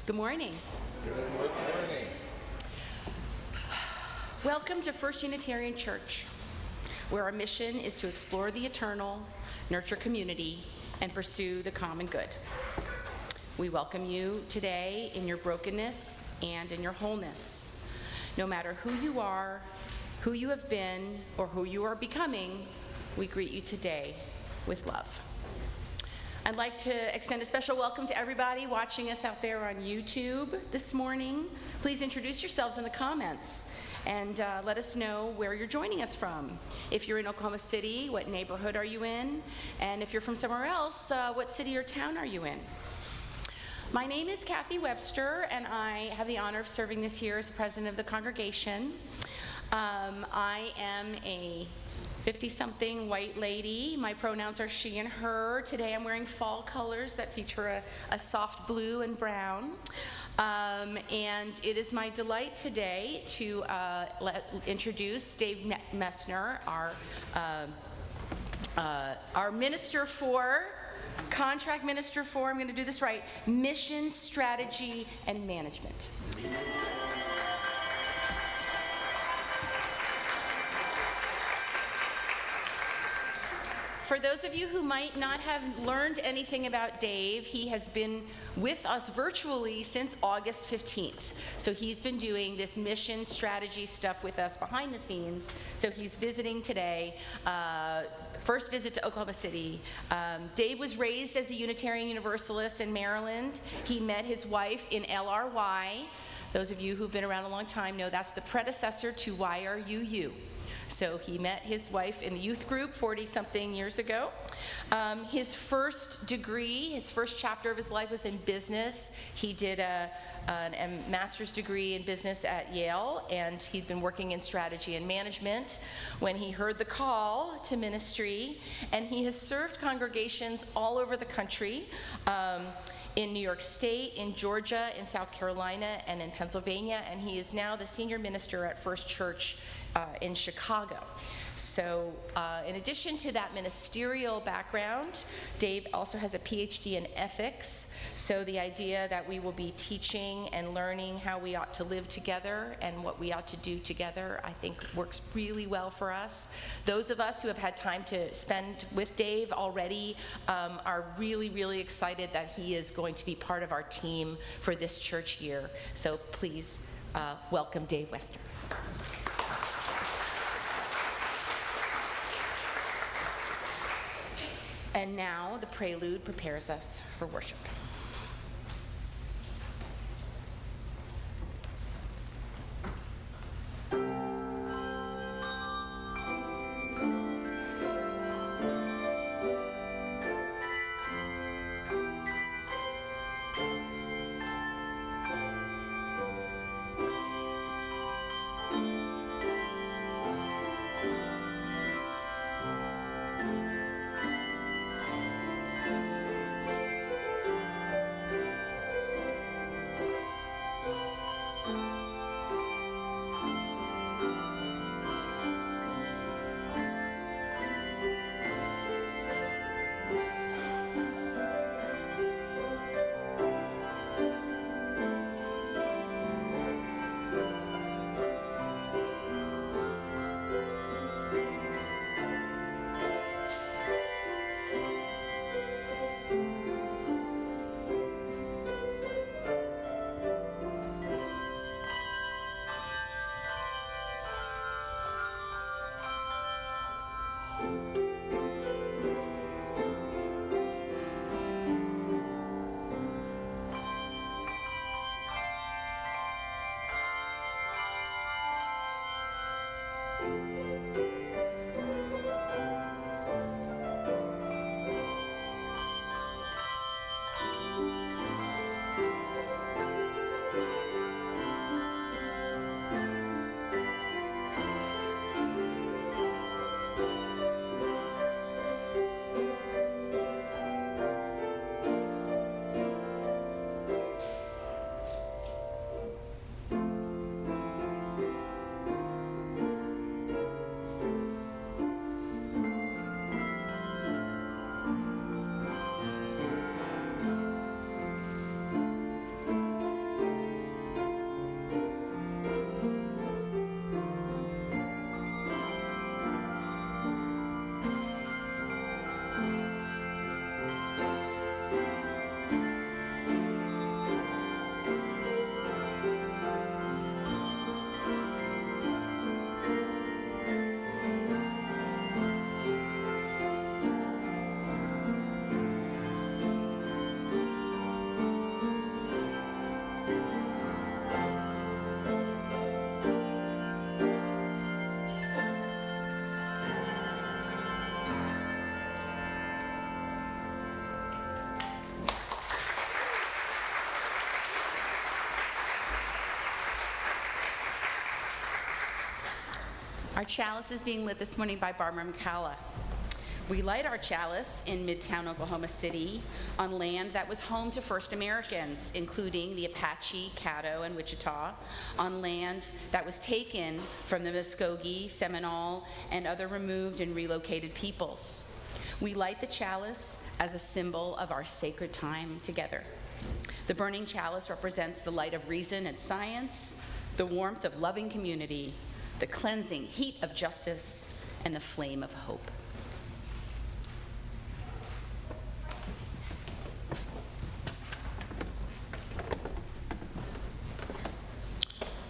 Good morning. Good morning. Welcome to First Unitarian Church, where our mission is to explore the eternal, nurture community, and pursue the common good. We welcome you today in your brokenness and in your wholeness. No matter who you are, who you have been, or who you are becoming, we greet you today with love. I'd like to extend a special welcome to everybody watching us out there on YouTube this morning. Please introduce yourselves in the comments and let us know where you're joining us from. If you're in Oklahoma City, what neighborhood are you in? And if you're from somewhere else, what city or town are you in? My name is Kathy Webster, and I have the honor of serving this year as president of the congregation. I am a 50-something white lady. My pronouns are she and her. Today I'm wearing fall colors that feature a soft blue and brown. And it is my delight today to introduce Dave Messner, our minister for, contract minister for, I'm going to do this right, mission, strategy, and management. For those of you who might not have learned anything about Dave, he has been with us virtually since August 15th. So he's been doing this mission strategy stuff with us behind the scenes. So he's visiting today. First visit to Oklahoma City. Dave was raised as a Unitarian Universalist in Maryland. He met his wife in LRY. Those of you who've been around a long time know that's the predecessor to YRUU. So he met his wife in the youth group 40-something years ago. His first degree, his first chapter of his life was in business. He did a master's degree in business at Yale, and he'd been working in strategy and management when he heard the call to ministry, and he has served congregations all over the country, in New York State, in Georgia, in South Carolina, and in Pennsylvania, and he is now the senior minister at First Church in Chicago. So in addition to that ministerial background, Dave also has a PhD in ethics. So the idea that we will be teaching and learning how we ought to live together and what we ought to do together, I think works really well for us. Those of us who have had time to spend with Dave already are really, really excited that he is going to be part of our team for this church year. So please welcome Dave Webster. And now the prelude prepares us for worship. Our chalice is being lit this morning by Barbara McCalla. We light our chalice in Midtown Oklahoma City on land that was home to first Americans, including the Apache, Caddo, and Wichita, on land that was taken from the Muskogee, Seminole, and other removed and relocated peoples. We light the chalice as a symbol of our sacred time together. The burning chalice represents the light of reason and science, the warmth of loving community, the cleansing heat of justice, and the flame of hope.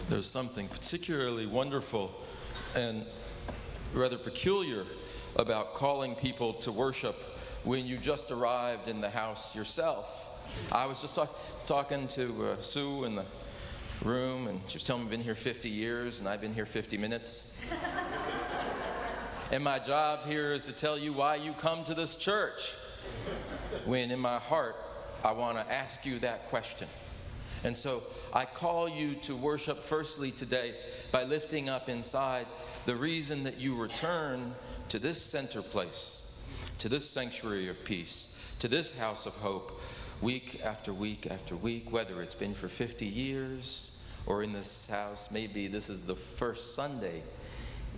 There's something particularly wonderful and rather peculiar about calling people to worship when you just arrived in the house yourself. I was just talking to Sue in the room, and she was telling me I've been here 50 years, and I've been here 50 minutes. And my job here is to tell you why you come to this church, when in my heart, I want to ask you that question. And so I call you to worship firstly today by lifting up inside the reason that you return to this center place, to this sanctuary of peace, to this house of hope, week after week after week, whether it's been for 50 years or in this house, maybe this is the first Sunday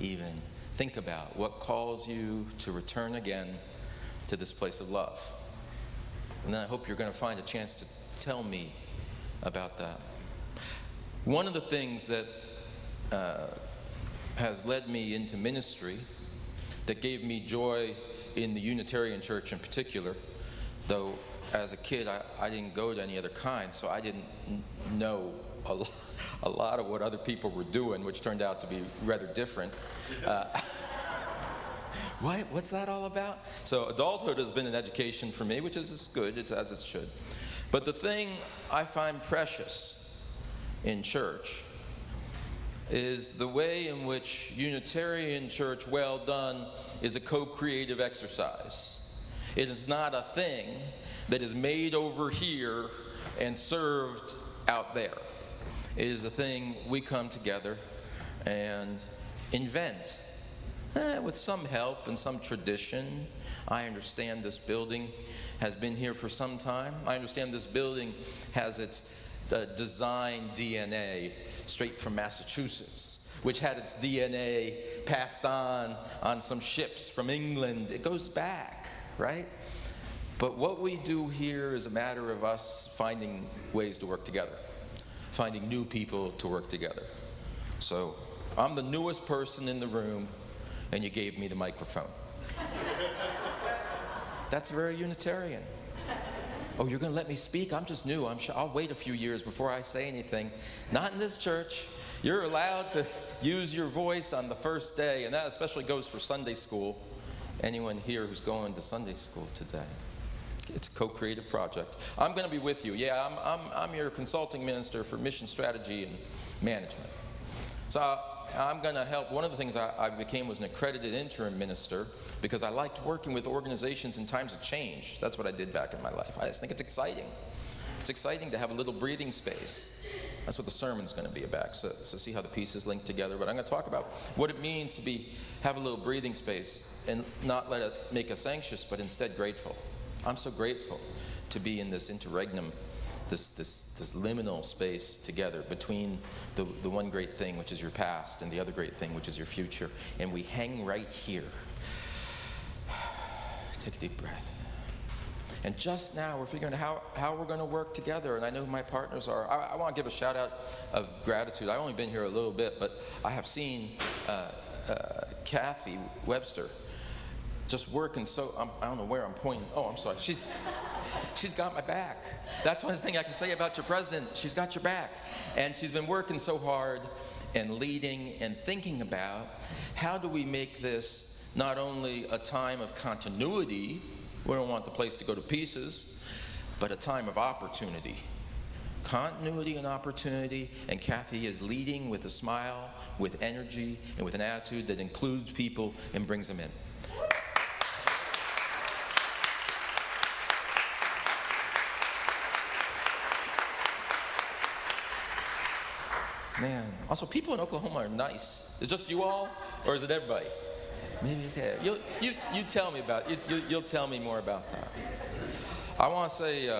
even. Think about what calls you to return again to this place of love. And then I hope you're going to find a chance to tell me about that. One of the things that has led me into ministry, that gave me joy in the Unitarian Church in particular, though as a kid I didn't go to any other kind, so I didn't know a lot of what other people were doing, which turned out to be rather different. What's that all about? So adulthood has been an education for me, which is good, it's as it should. But the thing I find precious in church is the way in which Unitarian Church, well done, is a co-creative exercise. It is not a thing that is made over here and served out there. It is a thing we come together and invent, with some help and some tradition. I understand this building has been here for some time. I understand this building has its design DNA straight from Massachusetts, which had its DNA passed on some ships from England. It goes back, right? But what we do here is a matter of us finding ways to work together, finding new people to work together. So I'm the newest person in the room, and you gave me the microphone. That's very Unitarian. Oh, you're going to let me speak? I'm just new. I'll wait a few years before I say anything. Not in this church. You're allowed to use your voice on the first day, and that especially goes for Sunday school. Anyone here who's going to Sunday school today? It's a co-creative project. I'm going to be with you. Yeah, I'm your consulting minister for mission strategy and management. So I'm going to help. One of the things I became was an accredited interim minister because I liked working with organizations in times of change. That's what I did back in my life. I just think it's exciting. It's exciting to have a little breathing space. That's what the sermon's going to be about. So see how the pieces link together. But I'm going to talk about what it means to have a little breathing space and not let it make us anxious, but instead grateful. I'm so grateful to be in this interregnum, this liminal space together between the one great thing, which is your past, and the other great thing, which is your future. And we hang right here. Take a deep breath. And just now we're figuring out how we're going to work together. And I know who my partners are. I want to give a shout out of gratitude. I've only been here a little bit, but I have seen Kathy Webster just working so, I don't know where I'm pointing. Oh, I'm sorry. She's got my back. That's one thing I can say about your president. She's got your back. And she's been working so hard and leading and thinking about how do we make this not only a time of continuity, we don't want the place to go to pieces, but a time of opportunity. Continuity and opportunity, and Kathy is leading with a smile, with energy, and with an attitude that includes people and brings them in. Man. Also, people in Oklahoma are nice. Is it just you all, or is it everybody? Maybe it's here. You tell me about it. You'll tell me more about that. I want to say,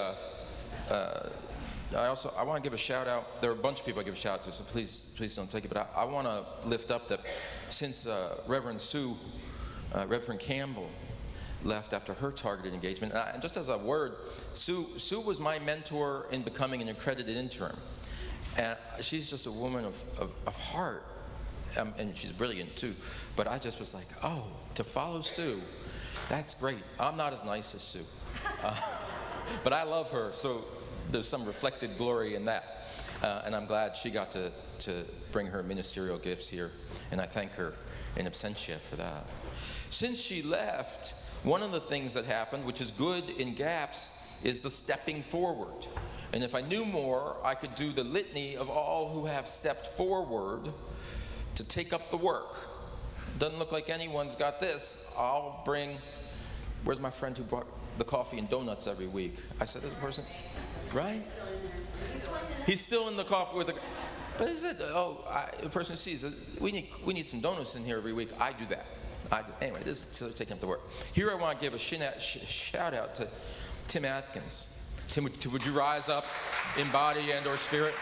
I want to give a shout out. There are a bunch of people I give a shout out to, so please don't take it. But I want to lift up that since Reverend Campbell left after her targeted engagement, and just as a word, Sue was my mentor in becoming an accredited intern. And she's just a woman of heart, and she's brilliant too. But I just was like, oh, to follow Sue, that's great. I'm not as nice as Sue, but I love her, so there's some reflected glory in that. And I'm glad she got to bring her ministerial gifts here, and I thank her in absentia for that. Since she left, one of the things that happened, which is good in gaps, is the stepping forward. And if I knew more, I could do the litany of all who have stepped forward to take up the work. Doesn't look like anyone's got this. I'll bring, where's my friend who brought the coffee and donuts every week? I said, this person, right? He's still in the coffee with the, but is it, the person who sees, we need some donuts in here every week. I do that. Anyway, this is taking up the work. Here I want to give a shout out to Tim Atkins. Tim, would you rise up in body and or spirit?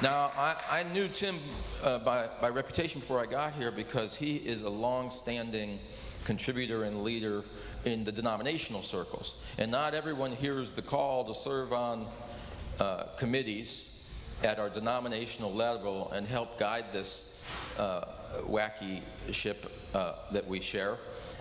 Now, I knew Tim by reputation before I got here because he is a long-standing contributor and leader in the denominational circles. And not everyone hears the call to serve on committees at our denominational level and help guide this wacky ship that we share.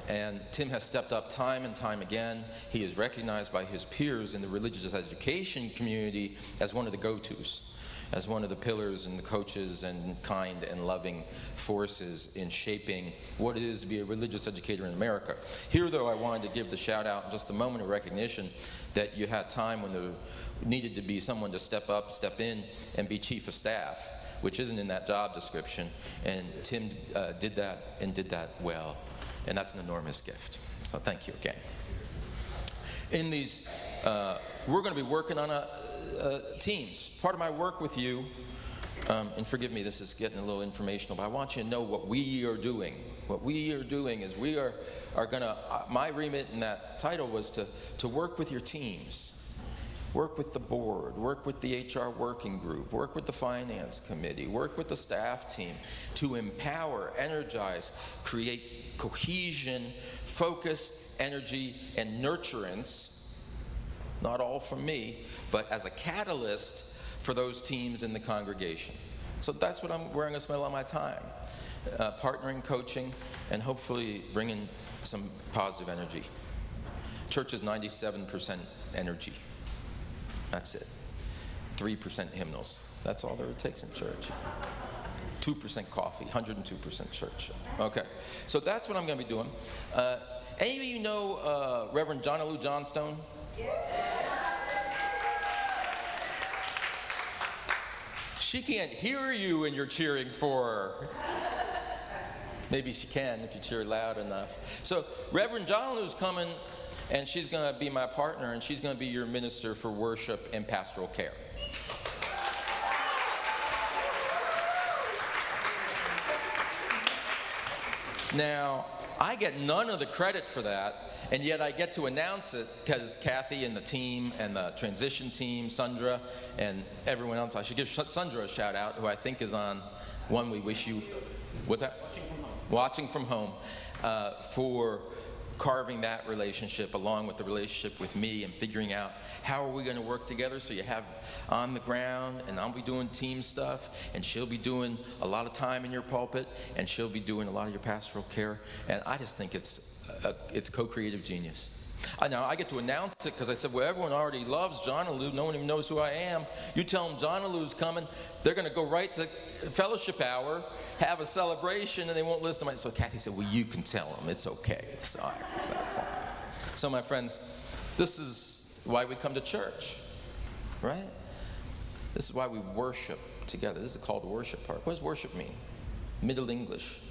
And Tim has stepped up time and time again. He is recognized by his peers in the religious education community as one of the go-tos, as one of the pillars and the coaches and kind and loving forces in shaping what it is to be a religious educator in America. Here, though, I wanted to give the shout out, just a moment of recognition that you had time when there needed to be someone to step up, step in, and be chief of staff, which isn't in that job description. And Tim did that and did that well. And that's an enormous gift. So thank you again. In these, we're going to be working on teams. Part of my work with you, and forgive me, this is getting a little informational, but I want you to know what we are doing. What we are doing is we are going to, my remit in that title was to work with your teams. Work with the board, work with the HR working group, work with the finance committee, work with the staff team to empower, energize, create cohesion, focus, energy, and nurturance, not all from me, but as a catalyst for those teams in the congregation. So that's where I'm going to spend a lot of my time, partnering, coaching, and hopefully bringing some positive energy. Church is 97% energy. That's it. 3% hymnals. That's all there takes in church. 2% coffee, 102% church. Okay, so that's what I'm going to be doing. Any of you know Reverend John Lou Johnstone? She can't hear you and you're cheering for her. Maybe she can if you cheer loud enough. So Reverend John Lou's coming, and she's going to be my partner, and she's going to be your minister for worship and pastoral care. Now, I get none of the credit for that, and yet I get to announce it because Kathy and the team and the transition team, Sandra, and everyone else. I should give Sandra a shout out, who I think is on One We Wish You. What's that? Watching from home. For carving that relationship along with the relationship with me and figuring out how are we going to work together so you have on the ground, and I'll be doing team stuff, and she'll be doing a lot of time in your pulpit, and she'll be doing a lot of your pastoral care, and I just think it's co-creative genius. Now, I get to announce it because I said, well, everyone already loves John Lou. No one even knows who I am. You tell them John Lou's coming, they're going to go right to fellowship hour, have a celebration, and they won't listen to me. So Kathy said, well, you can tell them. It's okay. So my friends, this is why we come to church, right? This is why we worship together. This is called the worship part. What does worship mean? Middle English.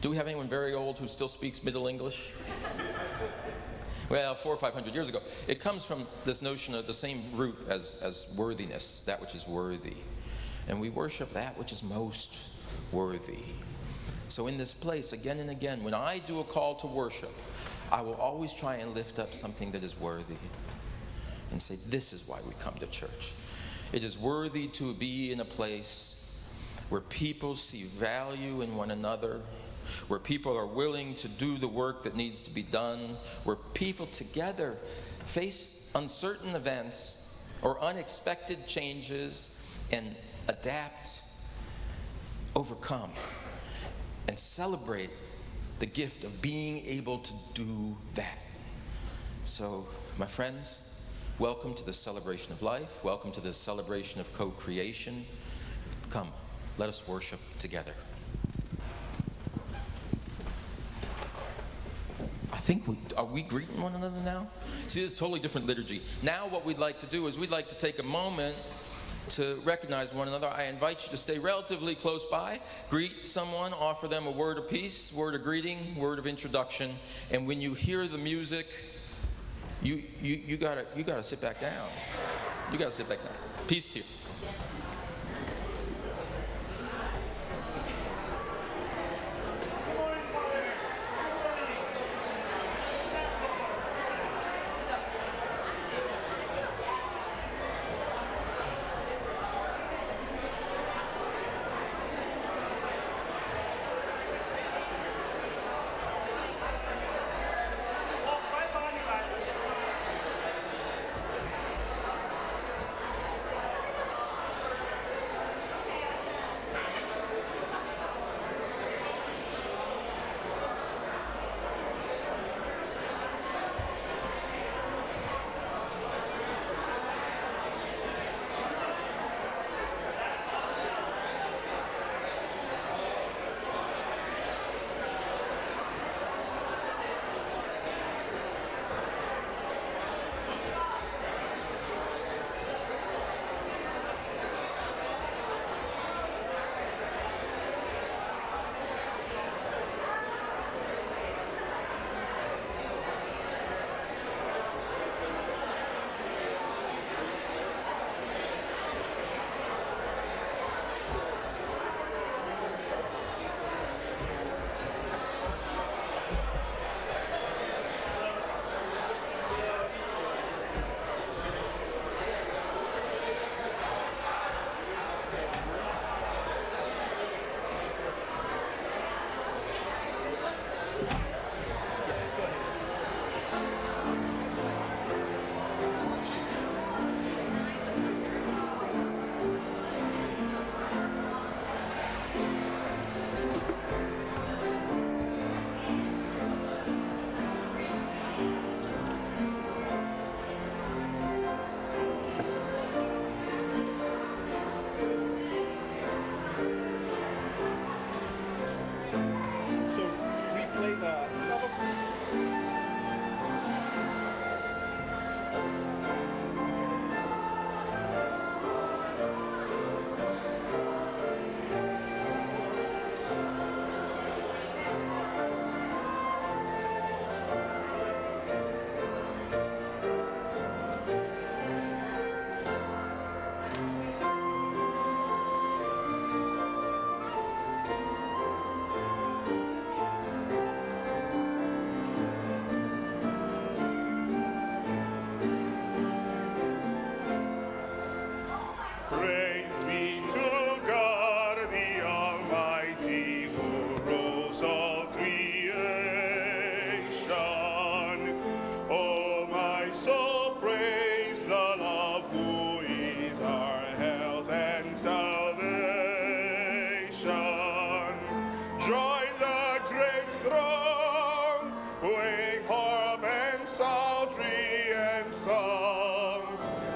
Do we have anyone very old who still speaks Middle English? well, 400 or 500 years ago. It comes from this notion of the same root as worthiness, that which is worthy. And we worship that which is most worthy. So in this place, again and again, when I do a call to worship, I will always try and lift up something that is worthy and say, this is why we come to church. It is worthy to be in a place where people see value in one another, where people are willing to do the work that needs to be done, where people together face uncertain events or unexpected changes and adapt, overcome, and celebrate the gift of being able to do that. So, my friends, welcome to the celebration of life. Welcome to the celebration of co-creation. Come, let us worship together. I think are we greeting one another now? See, it's a totally different liturgy. Now what we'd like to do is we'd like to take a moment to recognize one another. I invite you to stay relatively close by, greet someone, offer them a word of peace, word of greeting, word of introduction, and when you hear the music, you gotta sit back down. You gotta sit back down. Peace to you.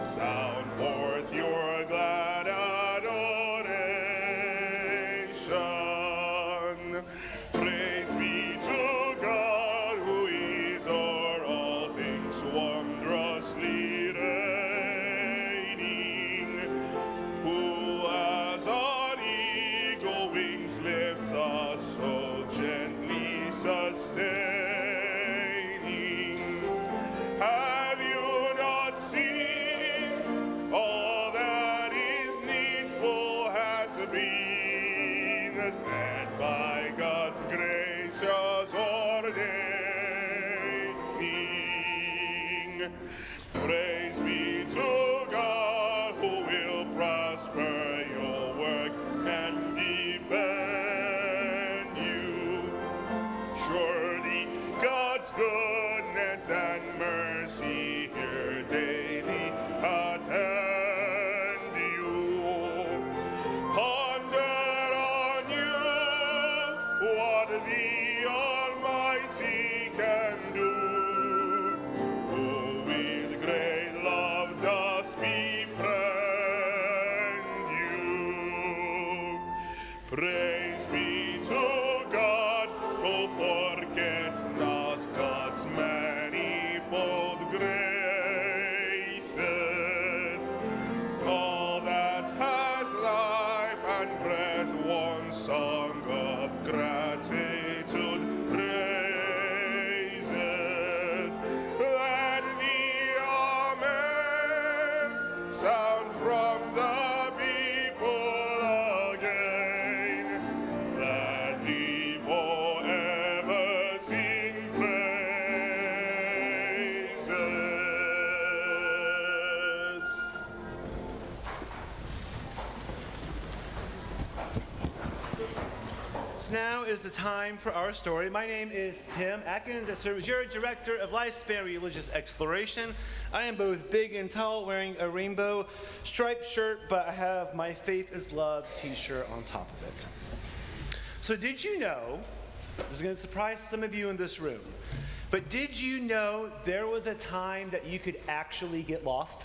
Sound forth your glad set by God's gracious ordaining. Praise be to God who will prosper your work and defend you. Surely God's goodness and mercy here daily attend you. Ponder on you what the Almighty can do, who with great love does befriend you. Praise be to God who forgets not God's manifold graces. All that has life and breath, one song of gratitude raises. Let the Amen sound from the people again. Let me forever sing praises. So now is the time for our story. My name is Tim Atkins. I serve as your Director of Lifespan Religious Exploration. I am both big and tall, wearing a rainbow striped shirt, but I have my Faith is Love t-shirt on top of it. So did you know, this is going to surprise some of you in this room, but did you know there was a time that you could actually get lost?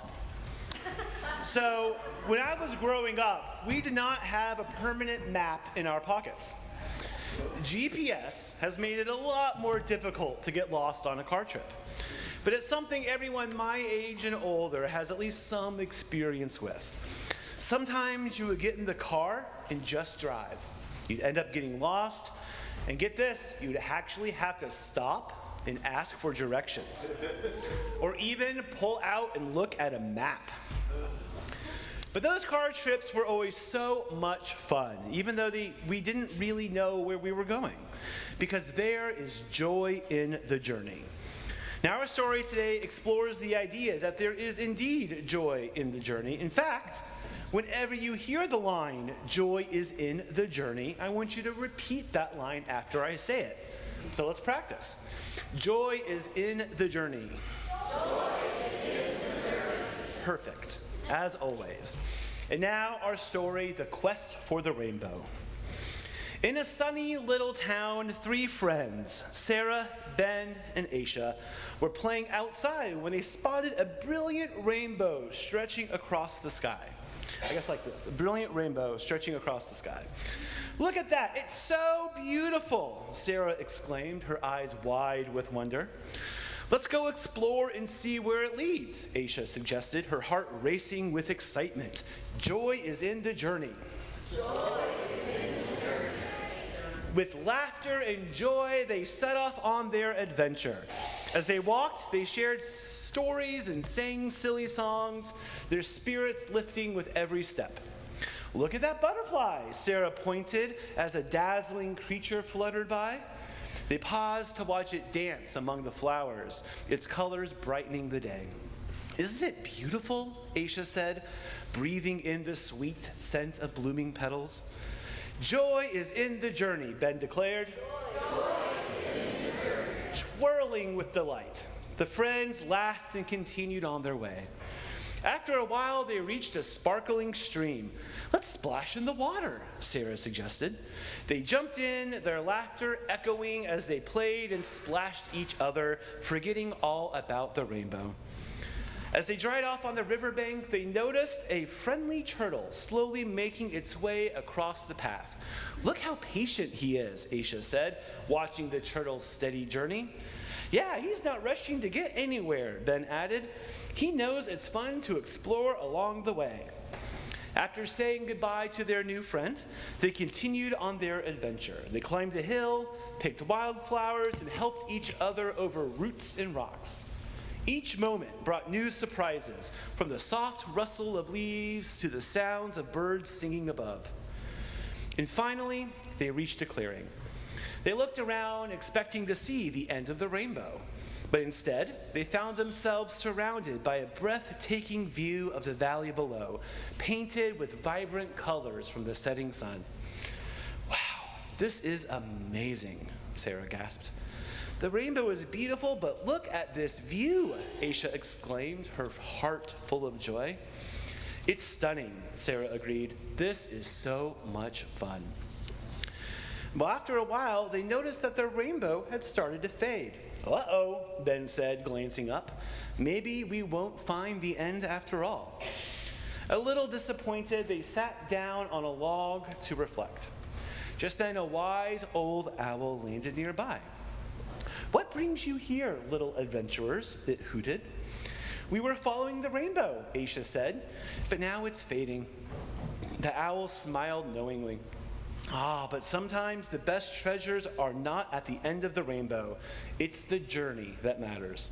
So when I was growing up, we did not have a permanent map in our pockets. GPS has made it a lot more difficult to get lost on a car trip. But it's something everyone my age and older has at least some experience with. Sometimes you would get in the car and just drive. You'd end up getting lost, and get this, you'd actually have to stop and ask for directions. Or even pull out and look at a map. But those car trips were always so much fun, even though we didn't really know where we were going, because there is joy in the journey. Now, our story today explores the idea that there is indeed joy in the journey. In fact, whenever you hear the line, "Joy is in the journey," I want you to repeat that line after I say it. So let's practice. Joy is in the journey. Joy is in the journey. Perfect. As always. And now our story, The Quest for the Rainbow. In a sunny little town, three friends, Sarah, Ben, and Aisha, were playing outside when they spotted a brilliant rainbow stretching across the sky. I guess like this, a brilliant rainbow stretching across the sky. "Look at that, it's so beautiful," Sarah exclaimed, her eyes wide with wonder. "Let's go explore and see where it leads," Aisha suggested, her heart racing with excitement. Joy is in the journey. Joy is in the journey. With laughter and joy, they set off on their adventure. As they walked, they shared stories and sang silly songs, their spirits lifting with every step. "Look at that butterfly," Sarah pointed as a dazzling creature fluttered by. They paused to watch it dance among the flowers, its colors brightening the day. "Isn't it beautiful?" Aisha said, breathing in the sweet scent of blooming petals. "Joy is in the journey," Ben declared. Joy is in the journey. Twirling with delight, the friends laughed and continued on their way. After a while, they reached a sparkling stream. "Let's splash in the water," Sarah suggested. They jumped in, their laughter echoing as they played and splashed each other, forgetting all about the rainbow. As they dried off on the riverbank, they noticed a friendly turtle slowly making its way across the path. "Look how patient he is," Aisha said, watching the turtle's steady journey. "Yeah, he's not rushing to get anywhere," Ben added. "He knows it's fun to explore along the way." After saying goodbye to their new friend, they continued on their adventure. They climbed a hill, picked wildflowers, and helped each other over roots and rocks. Each moment brought new surprises, from the soft rustle of leaves to the sounds of birds singing above. And finally, they reached a clearing. They looked around expecting to see the end of the rainbow, but instead, they found themselves surrounded by a breathtaking view of the valley below, painted with vibrant colors from the setting sun. Wow, this is amazing, Sarah gasped. The rainbow is beautiful, but look at this view, Aisha exclaimed, her heart full of joy. It's stunning, Sarah agreed. This is so much fun. Well, after a while, they noticed that the rainbow had started to fade. Uh-oh, Ben said, glancing up. Maybe we won't find the end after all. A little disappointed, they sat down on a log to reflect. Just then, a wise old owl landed nearby. "What brings you here, little adventurers?" it hooted. "We were following the rainbow," Aisha said, "but now it's fading." The owl smiled knowingly. But sometimes the best treasures are not at the end of the rainbow. It's the journey that matters.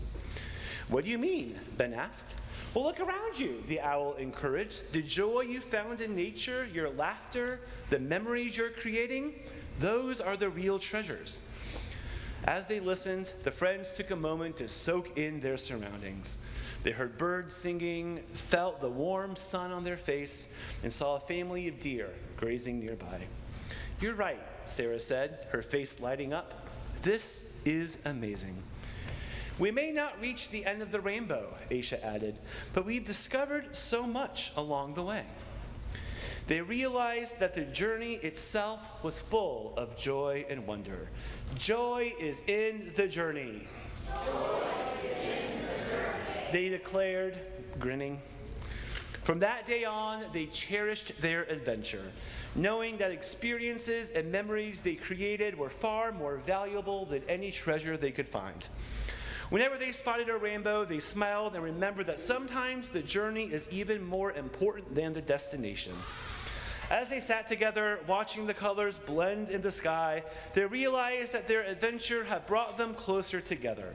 "What do you mean?" Ben asked. "Well, look around you," the owl encouraged. "The joy you found in nature, your laughter, the memories you're creating, those are the real treasures." As they listened, the friends took a moment to soak in their surroundings. They heard birds singing, felt the warm sun on their face, and saw a family of deer grazing nearby. "You're right," Sarah said, her face lighting up. "This is amazing." "We may not reach the end of the rainbow," Aisha added, "but we've discovered so much along the way." They realized that the journey itself was full of joy and wonder. Joy is in the journey. Joy is in the journey, they declared, grinning. From that day on, they cherished their adventure, knowing that experiences and memories they created were far more valuable than any treasure they could find. Whenever they spotted a rainbow, they smiled and remembered that sometimes the journey is even more important than the destination. As they sat together, watching the colors blend in the sky, they realized that their adventure had brought them closer together.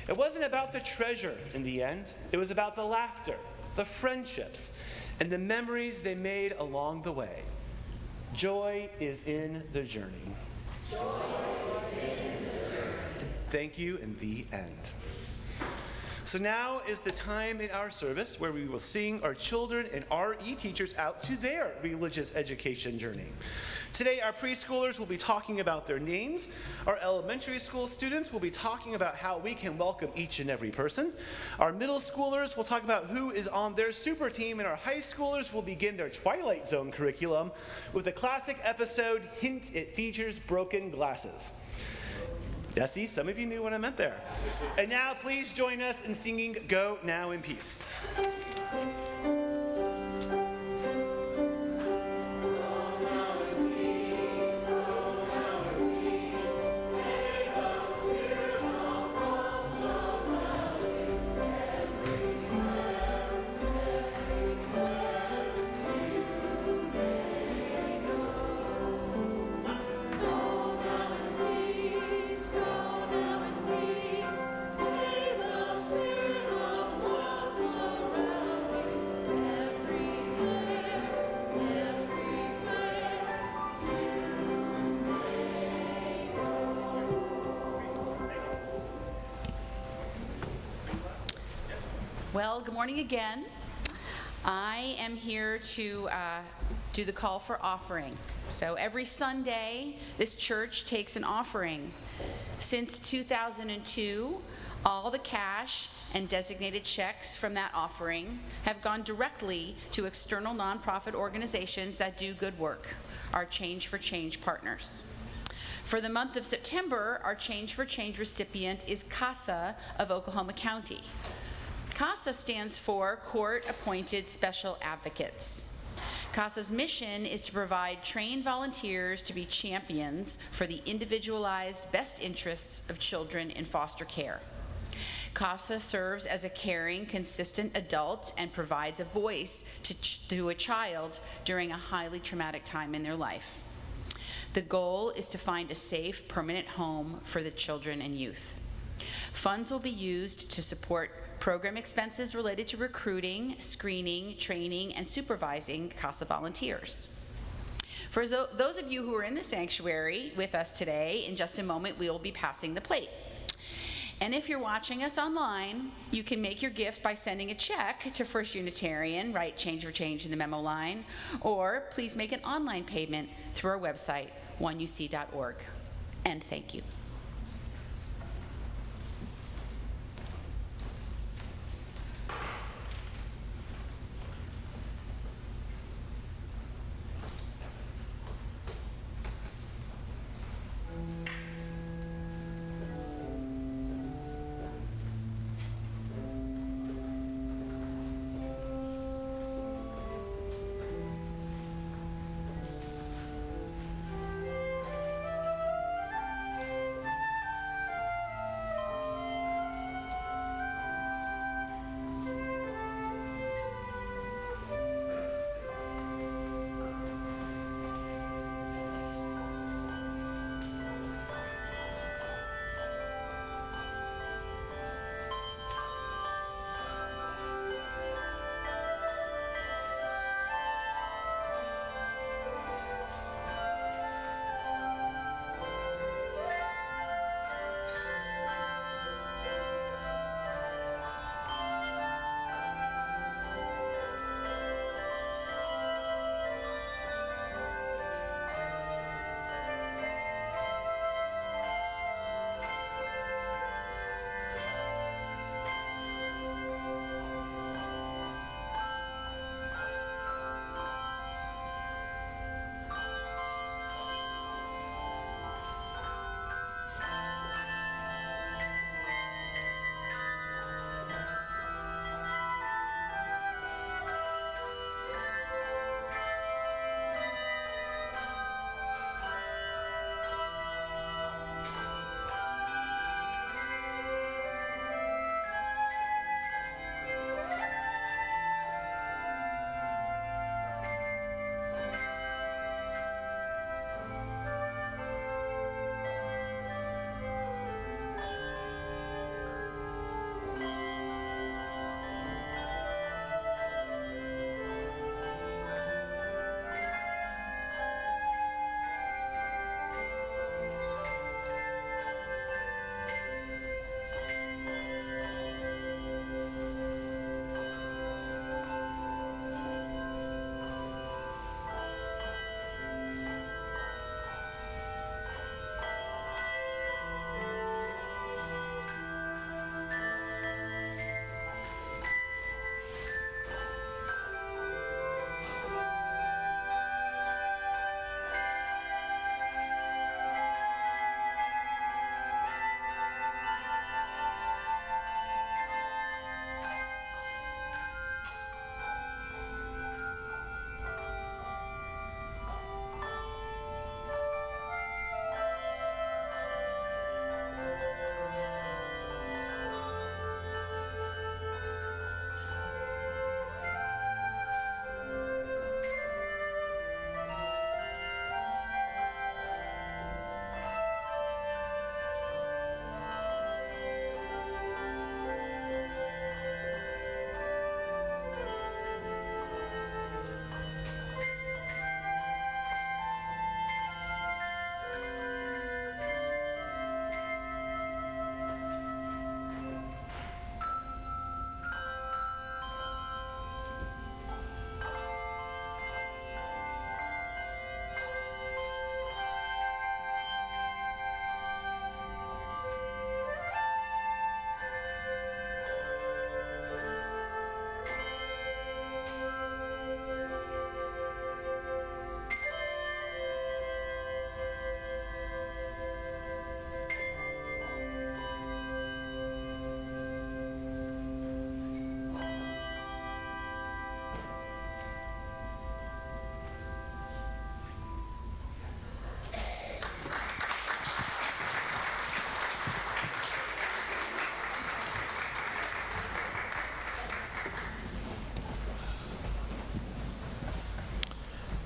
It wasn't about the treasure in the end. It was about the laughter, the friendships, and the memories they made along the way. Joy is in the journey. Joy is in the journey. Thank you, and the end. So now is the time in our service where we will sing our children and RE teachers out to their religious education journey. Today, our preschoolers will be talking about their names. Our elementary school students will be talking about how we can welcome each and every person. Our middle schoolers will talk about who is on their super team, and our high schoolers will begin their Twilight Zone curriculum with the classic episode, Hint, It Features Broken Glasses. Yeah, see, some of you knew what I meant there. And now, please join us in singing Go Now in Peace. Well, good morning again. I am here to do the call for offering. So every Sunday, this church takes an offering. Since 2002, all the cash and designated checks from that offering have gone directly to external nonprofit organizations that do good work, our Change for Change partners. For the month of September, our Change for Change recipient is CASA of Oklahoma County. CASA stands for Court Appointed Special Advocates. CASA's mission is to provide trained volunteers to be champions for the individualized best interests of children in foster care. CASA serves as a caring, consistent adult and provides a voice to a child during a highly traumatic time in their life. The goal is to find a safe, permanent home for the children and youth. Funds will be used to support program expenses related to recruiting, screening, training, and supervising CASA volunteers. For those of you who are in the sanctuary with us today, in just a moment, we will be passing the plate. And if you're watching us online, you can make your gift by sending a check to First Unitarian, write change for change in the memo line, or please make an online payment through our website, oneuc.org. And thank you.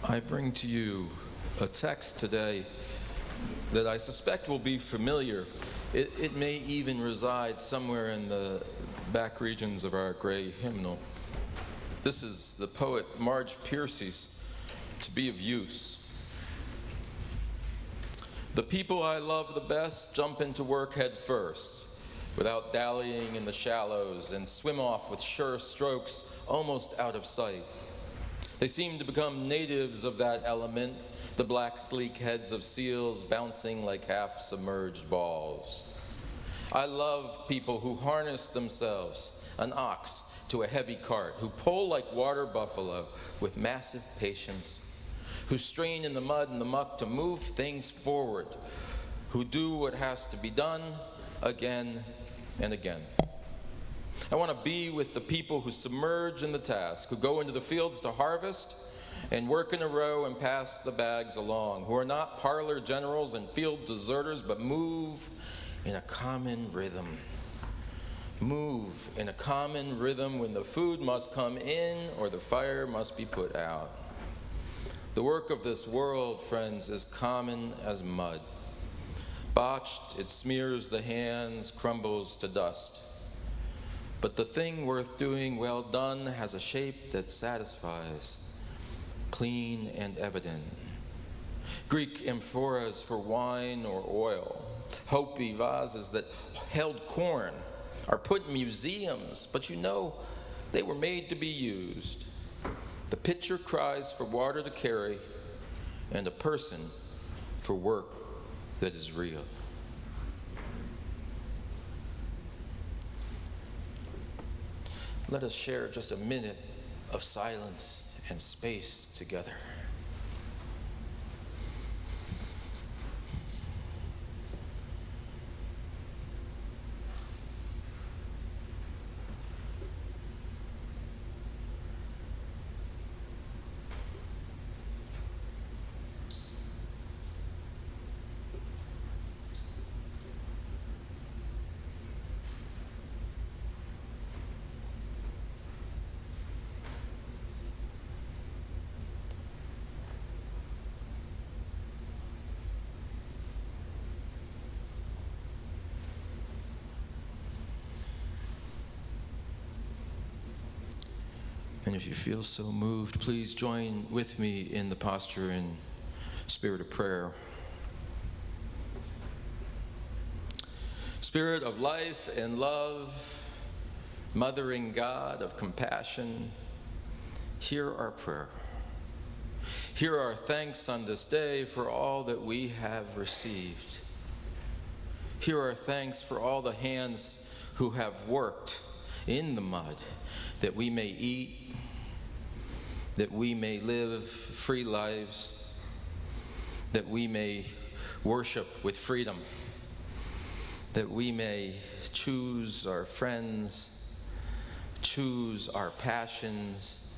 I bring to you a text today that I suspect will be familiar. It may even reside somewhere in the back regions of our gray hymnal. This is the poet Marge Piercy's "To Be of Use." The people I love the best jump into work head first, without dallying in the shallows, and swim off with sure strokes almost out of sight. They seem to become natives of that element, the black sleek heads of seals bouncing like half-submerged balls. I love people who harness themselves, an ox to a heavy cart, who pull like water buffalo with massive patience, who strain in the mud and the muck to move things forward, who do what has to be done again and again. I want to be with the people who submerge in the task, who go into the fields to harvest and work in a row and pass the bags along, who are not parlor generals and field deserters, but move in a common rhythm. Move in a common rhythm when the food must come in or the fire must be put out. The work of this world, friends, is common as mud. Botched, it smears the hands, crumbles to dust. But the thing worth doing well done has a shape that satisfies, clean and evident. Greek amphoras for wine or oil, Hopi vases that held corn are put in museums, but you know they were made to be used. The pitcher cries for water to carry, and a person for work that is real. Let us share just a minute of silence and space together. And if you feel so moved, please join with me in the posture and spirit of prayer. Spirit of life and love, mothering God of compassion, hear our prayer. Hear our thanks on this day for all that we have received. Hear our thanks for all the hands who have worked in the mud, that we may eat, that we may live free lives, that we may worship with freedom, that we may choose our friends, choose our passions,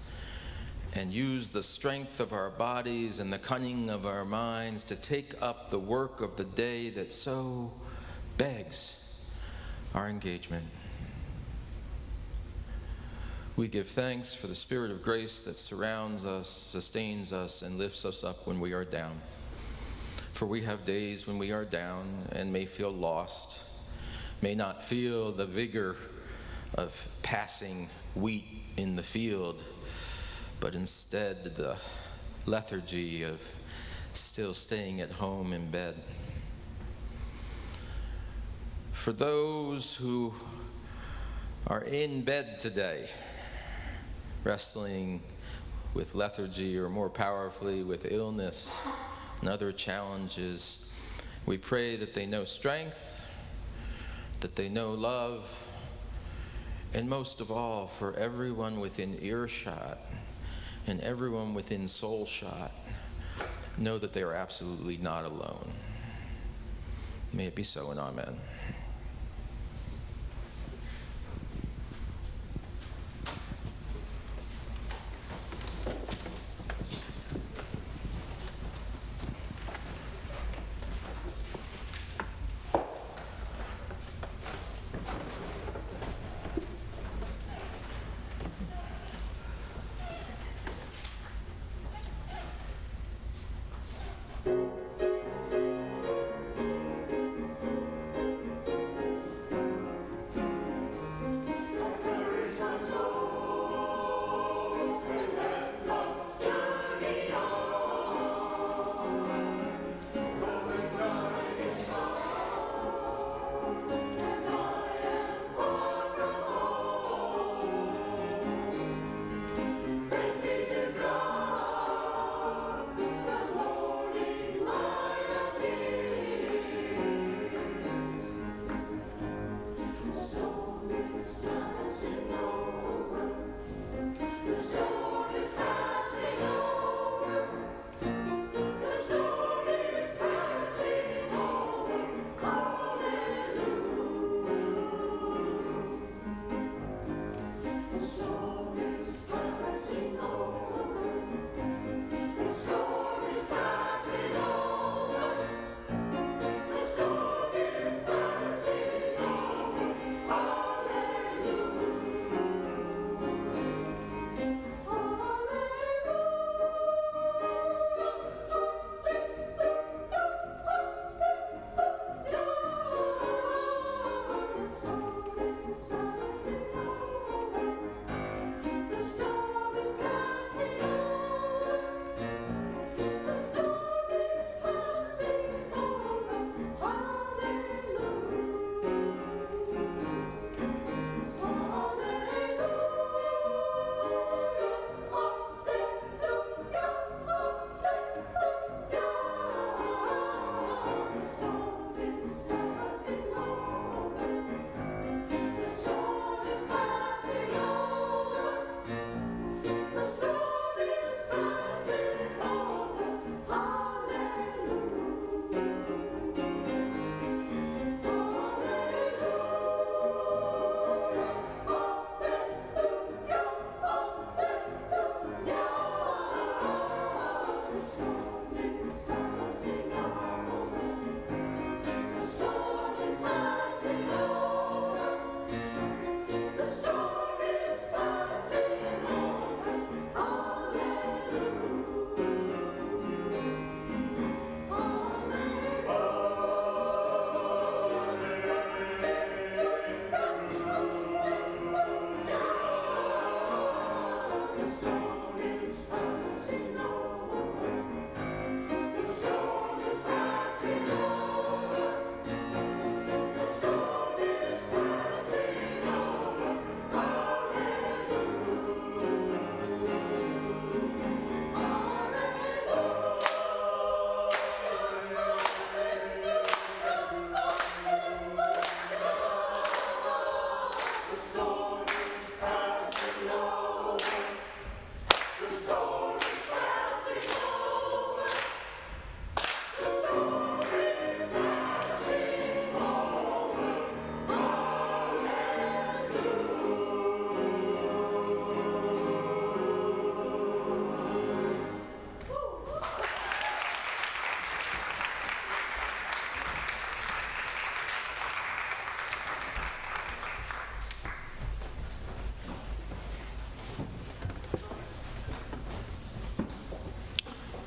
and use the strength of our bodies and the cunning of our minds to take up the work of the day that so begs our engagement. We give thanks for the spirit of grace that surrounds us, sustains us, and lifts us up when we are down. For we have days when we are down and may feel lost, may not feel the vigor of passing wheat in the field, but instead the lethargy of still staying at home in bed. For those who are in bed today, wrestling with lethargy or more powerfully with illness and other challenges, we pray that they know strength, that they know love, and most of all, for everyone within earshot and everyone within soul shot, know that they are absolutely not alone. May it be so, and amen.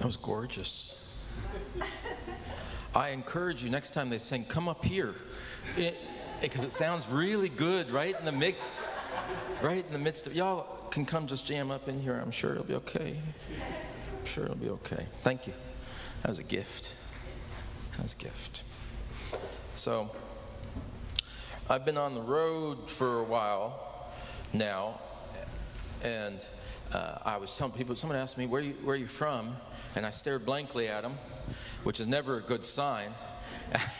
That was gorgeous. I encourage you, next time they sing, come up here. Because it sounds really good right in the midst of, y'all can come just jam up in here. I'm sure it'll be okay. I'm sure it'll be okay. Thank you. That was a gift. That was a gift. So, I've been on the road for a while now, and I was telling people, someone asked me, where are you from? And I stared blankly at him, which is never a good sign.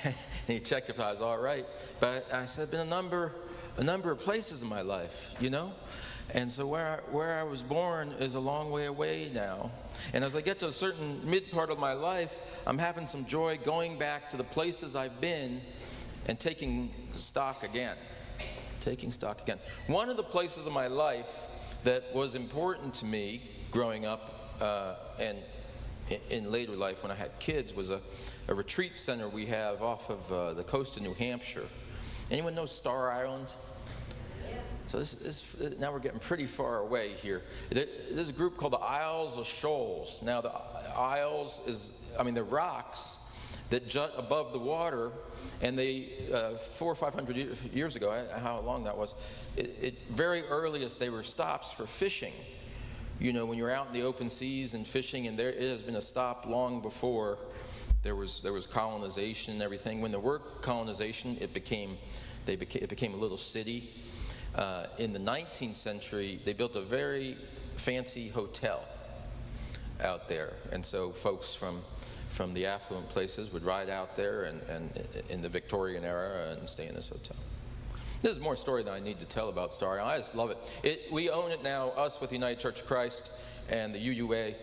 And he checked if I was all right. But I said, been a number of places in my life, you know? And so where I was born is a long way away now. And as I get to a certain mid part of my life, I'm having some joy going back to the places I've been and taking stock again. One of the places of my life that was important to me growing up and in later life when I had kids was a retreat center we have off of the coast of New Hampshire. Anyone know Star Island? So now we're getting pretty far away here. There's a group called the Isles of Shoals. Now the Isles they're rocks that jut above the water, and they 400 or 500 years ago, how long that was, very earliest they were stops for fishing. You know, when you're out in the open seas and fishing, and it has been a stop long before there was colonization and everything. When there were colonization, it became a little city. In the 19th century, they built a very fancy hotel out there, and so folks from the affluent places would ride out there and in the Victorian era and stay in this hotel. There's more story than I need to tell about Star Island. I just love it. We own it now, us with the United Church of Christ and the UUA,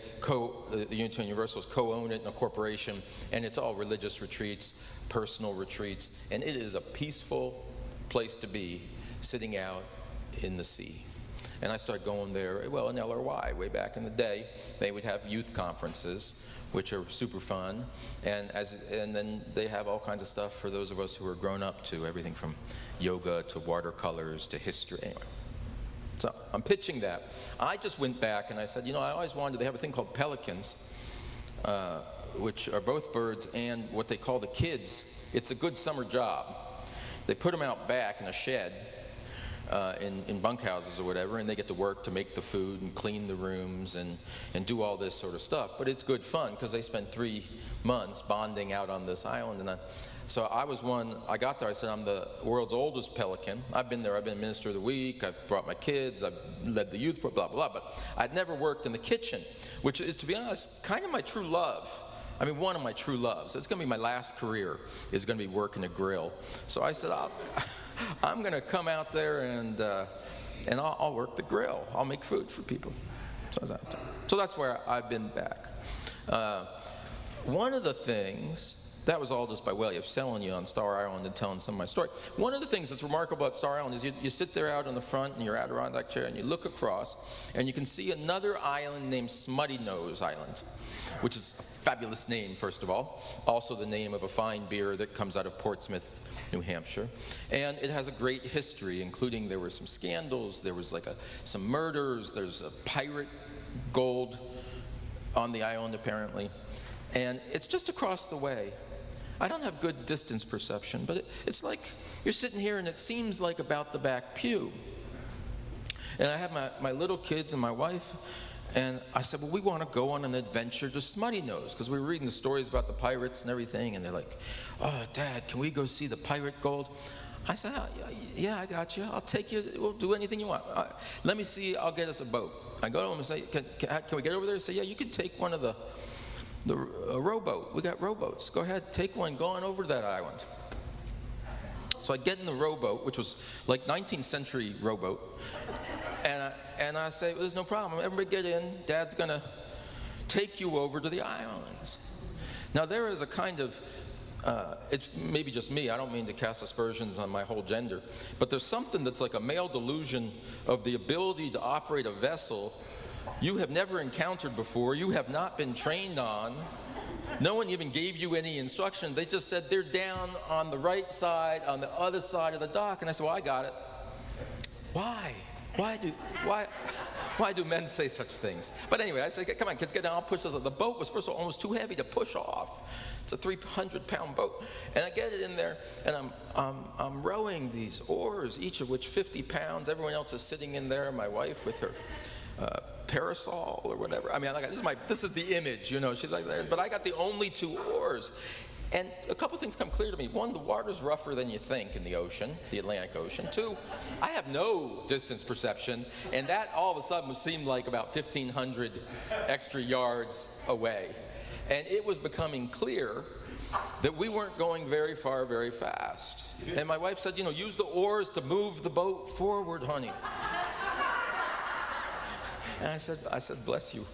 the Unitarian Universalists co-own it in a corporation, and it's all religious retreats, personal retreats, and it is a peaceful place to be, sitting out in the sea. And I started going there, in LRY, way back in the day. They would have youth conferences, which are super fun, and then they have all kinds of stuff for those of us who are grown up to, everything from yoga to watercolors to history. Anyway, so I'm pitching that. I just went back and I said, I always wanted, they have a thing called pelicans, which are both birds and what they call the kids. It's a good summer job. They put them out back in a shed, in bunkhouses or whatever, and they get to work to make the food and clean the rooms and do all this sort of stuff. But it's good fun because they spend 3 months bonding out on this island. And so I was one, I got there, I said, I'm the world's oldest pelican. I've been there, I've been minister of the week, I've brought my kids, I've led the youth, blah, blah, blah. But I'd never worked in the kitchen, which is, to be honest, kind of my true love. One of my true loves. It's going to be my last career, is going to be working a grill. So I said, I'm going to come out there and I'll work the grill. I'll make food for people. So that's where I've been back. One of the things, that was all just by way of selling you on Star Island and telling some of my story. One of the things that's remarkable about Star Island is you sit there out in the front in your Adirondack chair and you look across and you can see another island named Smutty Nose Island, which is a fabulous name, first of all. Also the name of a fine beer that comes out of Portsmouth, New Hampshire. And it has a great history, including there were some scandals, there was some murders, there's a pirate gold on the island apparently. And it's just across the way. I don't have good distance perception, but it's like you're sitting here and it seems like about the back pew. And I have my little kids and my wife, and I said, well, we want to go on an adventure to Smutty Nose, because we were reading the stories about the pirates and everything, and they're like, oh, Dad, can we go see the pirate gold? I said, yeah, I got you. I'll take you. We'll do anything you want. Let me see. I'll get us a boat. I go to them and say, can we get over there? They say, yeah, you can take one of the rowboat. We got rowboats. Go ahead, take one. Go on over to that island. So I get in the rowboat, which was like 19th century rowboat, and I say, well, there's no problem. Everybody get in. Dad's going to take you over to the islands. Now, there is a kind of, it's maybe just me. I don't mean to cast aspersions on my whole gender. But there's something that's like a male delusion of the ability to operate a vessel you have never encountered before, you have not been trained on. No one even gave you any instruction. They just said they're down on the right side, on the other side of the dock. And I said, well, I got it. Why? Why do men say such things? But anyway, I say, come on, kids, get down. I'll push this. The boat was, first of all, almost too heavy to push off. It's a 300-pound boat. And I get it in there, and I'm rowing these oars, each of which 50 pounds. Everyone else is sitting in there. My wife with her parasol or whatever. I mean, this is the image, you know. She's like there, but I got the only 2 oars. And a couple things come clear to me. One, the water's rougher than you think in the ocean, the Atlantic Ocean. 2, I have no distance perception, and that all of a sudden seemed like about 1,500 extra yards away. And it was becoming clear that we weren't going very far, very fast. And my wife said, you know, use the oars to move the boat forward, honey. And I said, bless you.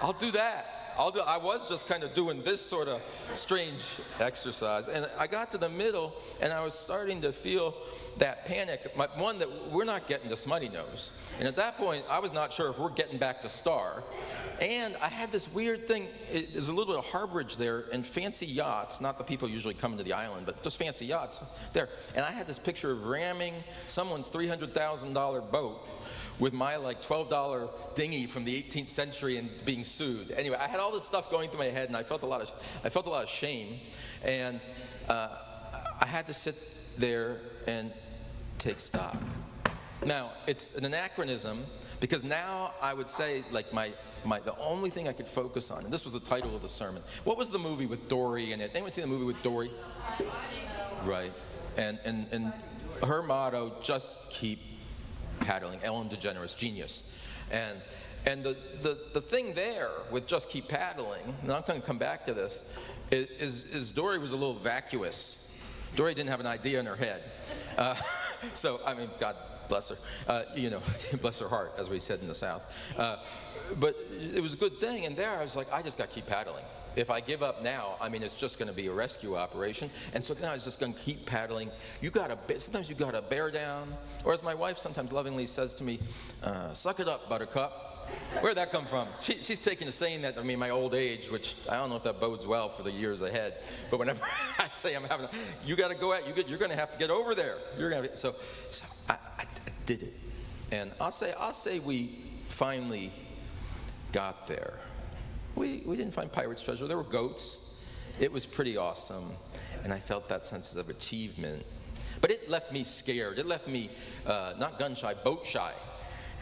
I'll do that. I was just kind of doing this sort of strange exercise. And I got to the middle, and I was starting to feel that panic. One, that we're not getting to Smutty Nose. And at that point, I was not sure if we're getting back to Star. And I had this weird thing. There's a little bit of harborage there, and fancy yachts, not the people usually coming to the island, but just fancy yachts there. And I had this picture of ramming someone's $300,000 boat with my like $12 dinghy from the 18th century and being sued. Anyway, I had all this stuff going through my head, and I felt a lot of shame, and I had to sit there and take stock. Now, it's an anachronism, because now I would say like the only thing I could focus on, and this was the title of the sermon. What was the movie with Dory in it? Anyone seen the movie with Dory? Right. And her motto, just keep paddling. Ellen DeGeneres, genius. And the thing there with just keep paddling, and I'm going to come back to this, is Dory was a little vacuous. Dory didn't have an idea in her head. So, I mean, God bless her. You know, bless her heart, as we said in the South. But it was a good thing, and there I was like, I just got to keep paddling. If I give up now, I mean, it's just going to be a rescue operation. And so now I was just going to keep paddling. Sometimes you got to bear down. Or as my wife sometimes lovingly says to me, suck it up, buttercup. Where'd that come from? She's taken to saying that to me in my old age, which I don't know if that bodes well for the years ahead. But whenever I say you got to go out, you're going to have to get over there. So I did it. And I'll say we finally got there. We didn't find pirates' treasure. There were goats. It was pretty awesome. And I felt that sense of achievement. But it left me scared. It left me not gun shy, boat shy.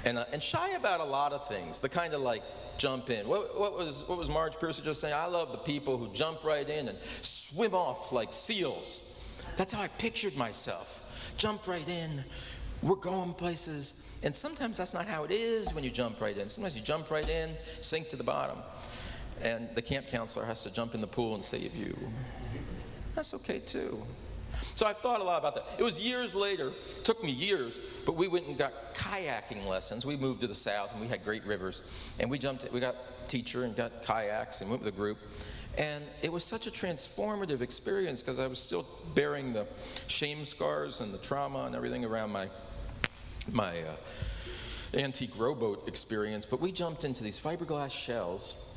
And shy about a lot of things. The kind of like jump in. What was Marge Pierce just saying? I love the people who jump right in and swim off like seals. That's how I pictured myself. Jump right in. We're going places. And sometimes that's not how it is when you jump right in. Sometimes you jump right in, sink to the bottom. And the camp counselor has to jump in the pool and save you. That's okay too. So I've thought a lot about that. It was years later, it took me years, but we went and got kayaking lessons. We moved to the south and we had great rivers. And we got a teacher and got kayaks and went with a group. And it was such a transformative experience because I was still bearing the shame scars and the trauma and everything around my antique rowboat experience. But we jumped into these fiberglass shells.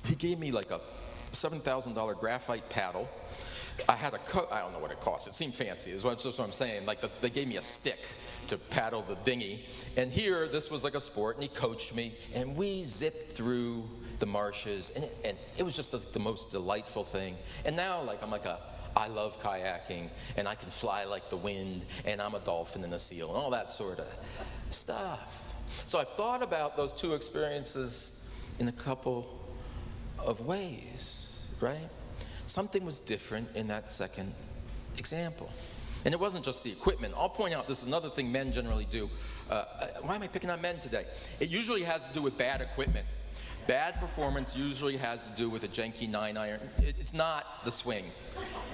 He gave me like a $7,000 graphite paddle. I had I don't know what it cost. It seemed fancy, is what I'm saying. Like they gave me a stick to paddle the dinghy. And here, this was like a sport, and he coached me, and we zipped through the marshes, and it was just the most delightful thing. And now, I love kayaking, and I can fly like the wind, and I'm a dolphin and a seal, and all that sort of stuff. So I've thought about those two experiences in a couple of ways, right? Something was different in that second example. And it wasn't just the equipment. I'll point out, this is another thing men generally do. Why am I picking on men today? It usually has to do with bad equipment. Bad performance usually has to do with a janky 9-iron. It's not the swing.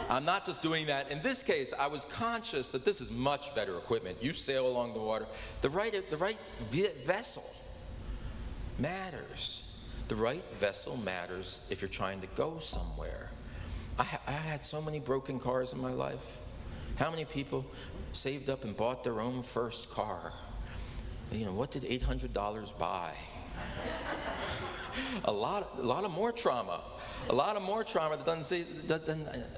I'm not just doing that. In this case, I was conscious that this is much better equipment. You sail along the water. The right vessel matters. The right vessel matters if you're trying to go somewhere. I had so many broken cars in my life. How many people saved up and bought their own first car? You know, what did $800 buy? a lot of more trauma. A lot of more trauma that doesn't see.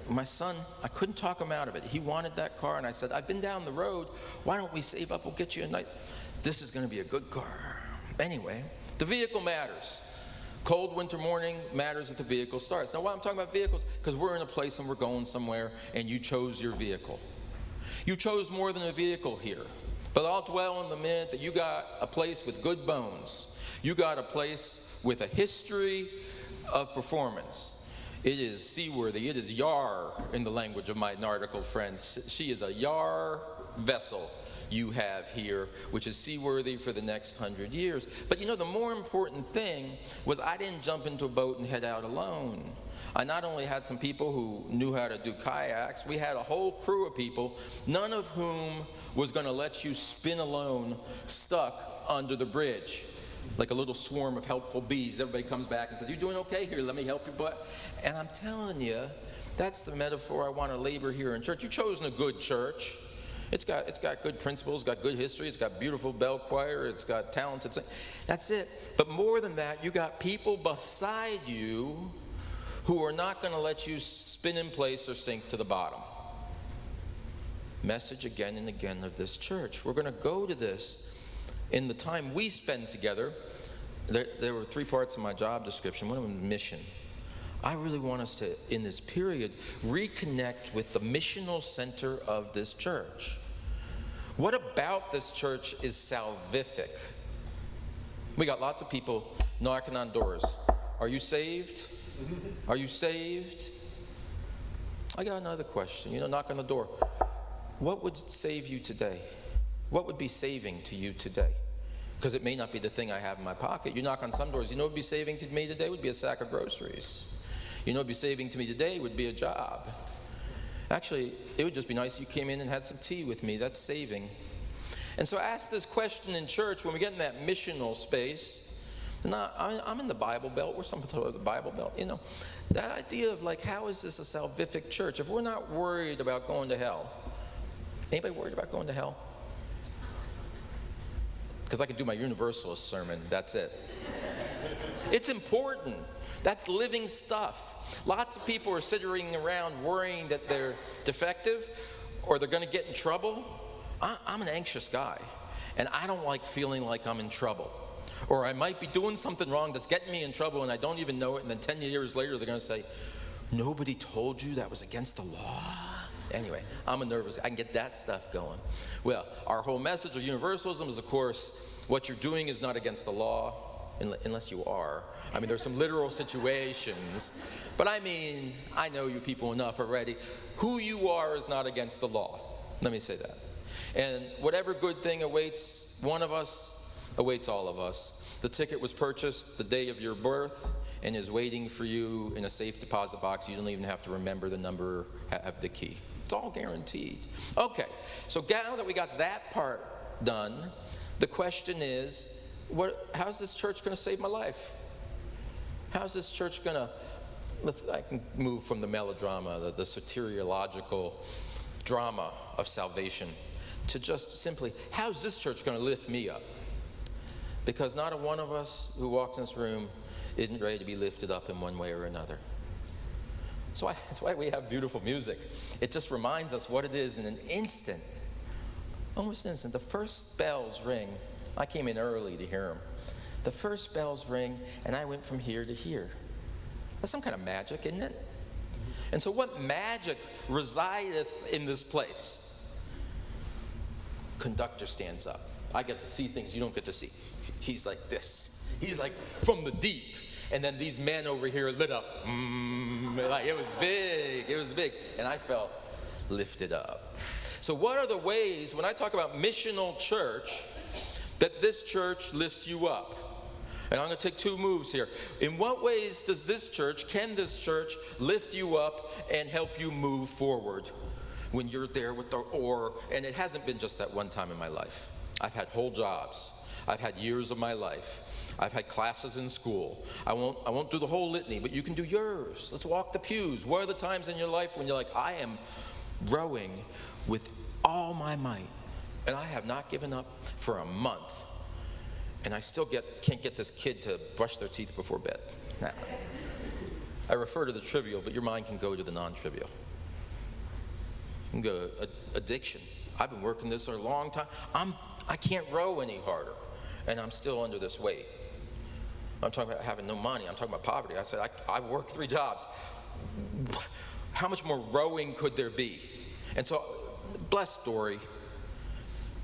My son, I couldn't talk him out of it. He wanted that car, and I said, I've been down the road. Why don't we save up? We'll get you a night. This is going to be a good car. Anyway, the vehicle matters. Cold winter morning matters that the vehicle starts. Now, why I'm talking about vehicles? Because we're in a place and we're going somewhere, and you chose your vehicle. You chose more than a vehicle here. But I'll dwell on the minute that you got a place with good bones. You got a place with a history of performance. It is seaworthy. It is yar in the language of my nautical friends. She is a yar vessel you have here, which is seaworthy for the next 100 years. But you know, the more important thing was I didn't jump into a boat and head out alone. I not only had some people who knew how to do kayaks, we had a whole crew of people, none of whom was going to let you spin alone stuck under the bridge. Like a little swarm of helpful bees. Everybody comes back and says, you doing okay? Here, let me help you. And I'm telling you, that's the metaphor I want to labor here in church. You've chosen a good church. It's got good principles, got good history, it's got beautiful bell choir, it's got talented singers. That's it. But more than that, you got people beside you who are not going to let you spin in place or sink to the bottom. Message again and again of this church. We're going to go to this. In the time we spend together, there were 3 parts of my job description. One of them, mission. I really want us to, in this period, reconnect with the missional center of this church. What about this church is salvific? We got lots of people knocking on doors. Are you saved? Are you saved? I got another question. Knock on the door. What would save you today? What would be saving to you today? Because it may not be the thing I have in my pocket. You knock on some doors. What would be saving to me today would be a sack of groceries. What would be saving to me today would be a job. Actually, it would just be nice if you came in and had some tea with me. That's saving. And so I ask this question in church when we get in that missional space. I'm in the Bible Belt. We're something of the Bible Belt. That idea of how is this a salvific church? If we're not worried about going to hell. Anybody worried about going to hell? Because I can do my universalist sermon, that's it. It's important. That's living stuff. Lots of people are sitting around worrying that they're defective or they're going to get in trouble. I'm an anxious guy, and I don't like feeling like I'm in trouble. Or I might be doing something wrong that's getting me in trouble and I don't even know it, and then 10 years later they're going to say, nobody told you that was against the law? Anyway, I'm a nervous. I can get that stuff going. Well, our whole message of universalism is, of course, what you're doing is not against the law, unless you are. There's some literal situations. But I know you people enough already. Who you are is not against the law. Let me say that. And whatever good thing awaits one of us, awaits all of us. The ticket was purchased the day of your birth and is waiting for you in a safe deposit box. You don't even have to remember the number of the key. It's all guaranteed. Okay, so now that we got that part done, the question is, how's this church going to save my life? How's this church going to, I can move from the melodrama, the soteriological drama of salvation, to just simply, how's this church going to lift me up? Because not a one of us who walks in this room isn't ready to be lifted up in one way or another. That's why we have beautiful music. It just reminds us what it is in an instant. Almost an instant. The first bells ring. I came in early to hear them. The first bells ring, and I went from here to here. That's some kind of magic, isn't it? And so what magic resideth in this place? Conductor stands up. I get to see things you don't get to see. He's like this. He's like from the deep. And then these men over here lit up. It was big. It was big. And I felt lifted up. So what are the ways, when I talk about missional church, that this church lifts you up? And I'm going to take 2 moves here. In what ways can this church lift you up and help you move forward when you're there with the oar? And it hasn't been just that one time in my life. I've had whole jobs. I've had years of my life. I've had classes in school. I won't do the whole litany, but you can do yours. Let's walk the pews. What are the times in your life when you're like, I am rowing with all my might, and I have not given up for a month, and I still can't get this kid to brush their teeth before bed. Now, I refer to the trivial, but your mind can go to the non-trivial. You can go addiction. I've been working this for a long time. I can't row any harder, and I'm still under this weight. I'm talking about having no money. I'm talking about poverty. I said, I work 3 jobs. How much more rowing could there be? And so, blessed story,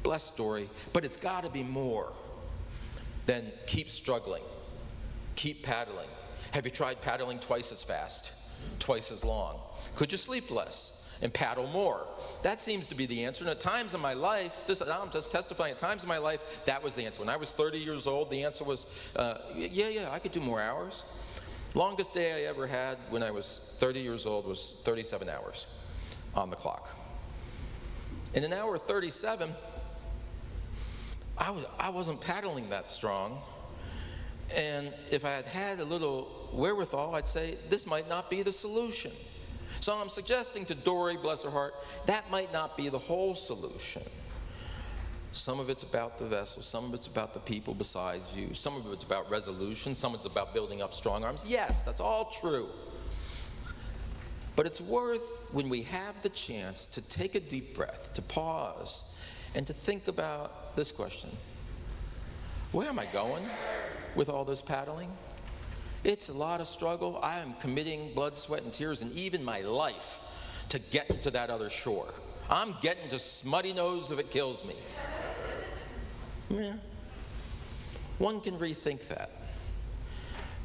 but it's got to be more than keep struggling, keep paddling. Have you tried paddling twice as fast, twice as long? Could you sleep less and paddle more? That seems to be the answer. And at times in my life, I'm just testifying, at times in my life, that was the answer. When I was 30 years old, the answer was, yeah, I could do more hours. Longest day I ever had when I was 30 years old was 37 hours on the clock. In an hour 37, I wasn't paddling that strong. And if I had had a little wherewithal, I'd say this might not be the solution. So I'm suggesting to Dory, bless her heart, that might not be the whole solution. Some of it's about the vessel, some of it's about the people besides you, some of it's about resolution, some of it's about building up strong arms. Yes, that's all true. But it's worth, when we have the chance, to take a deep breath, to pause, and to think about this question. Where am I going with all this paddling? It's a lot of struggle. I am committing blood, sweat, and tears, and even my life to get to that other shore. I'm getting to smutty nose if it kills me. Yeah. One can rethink that.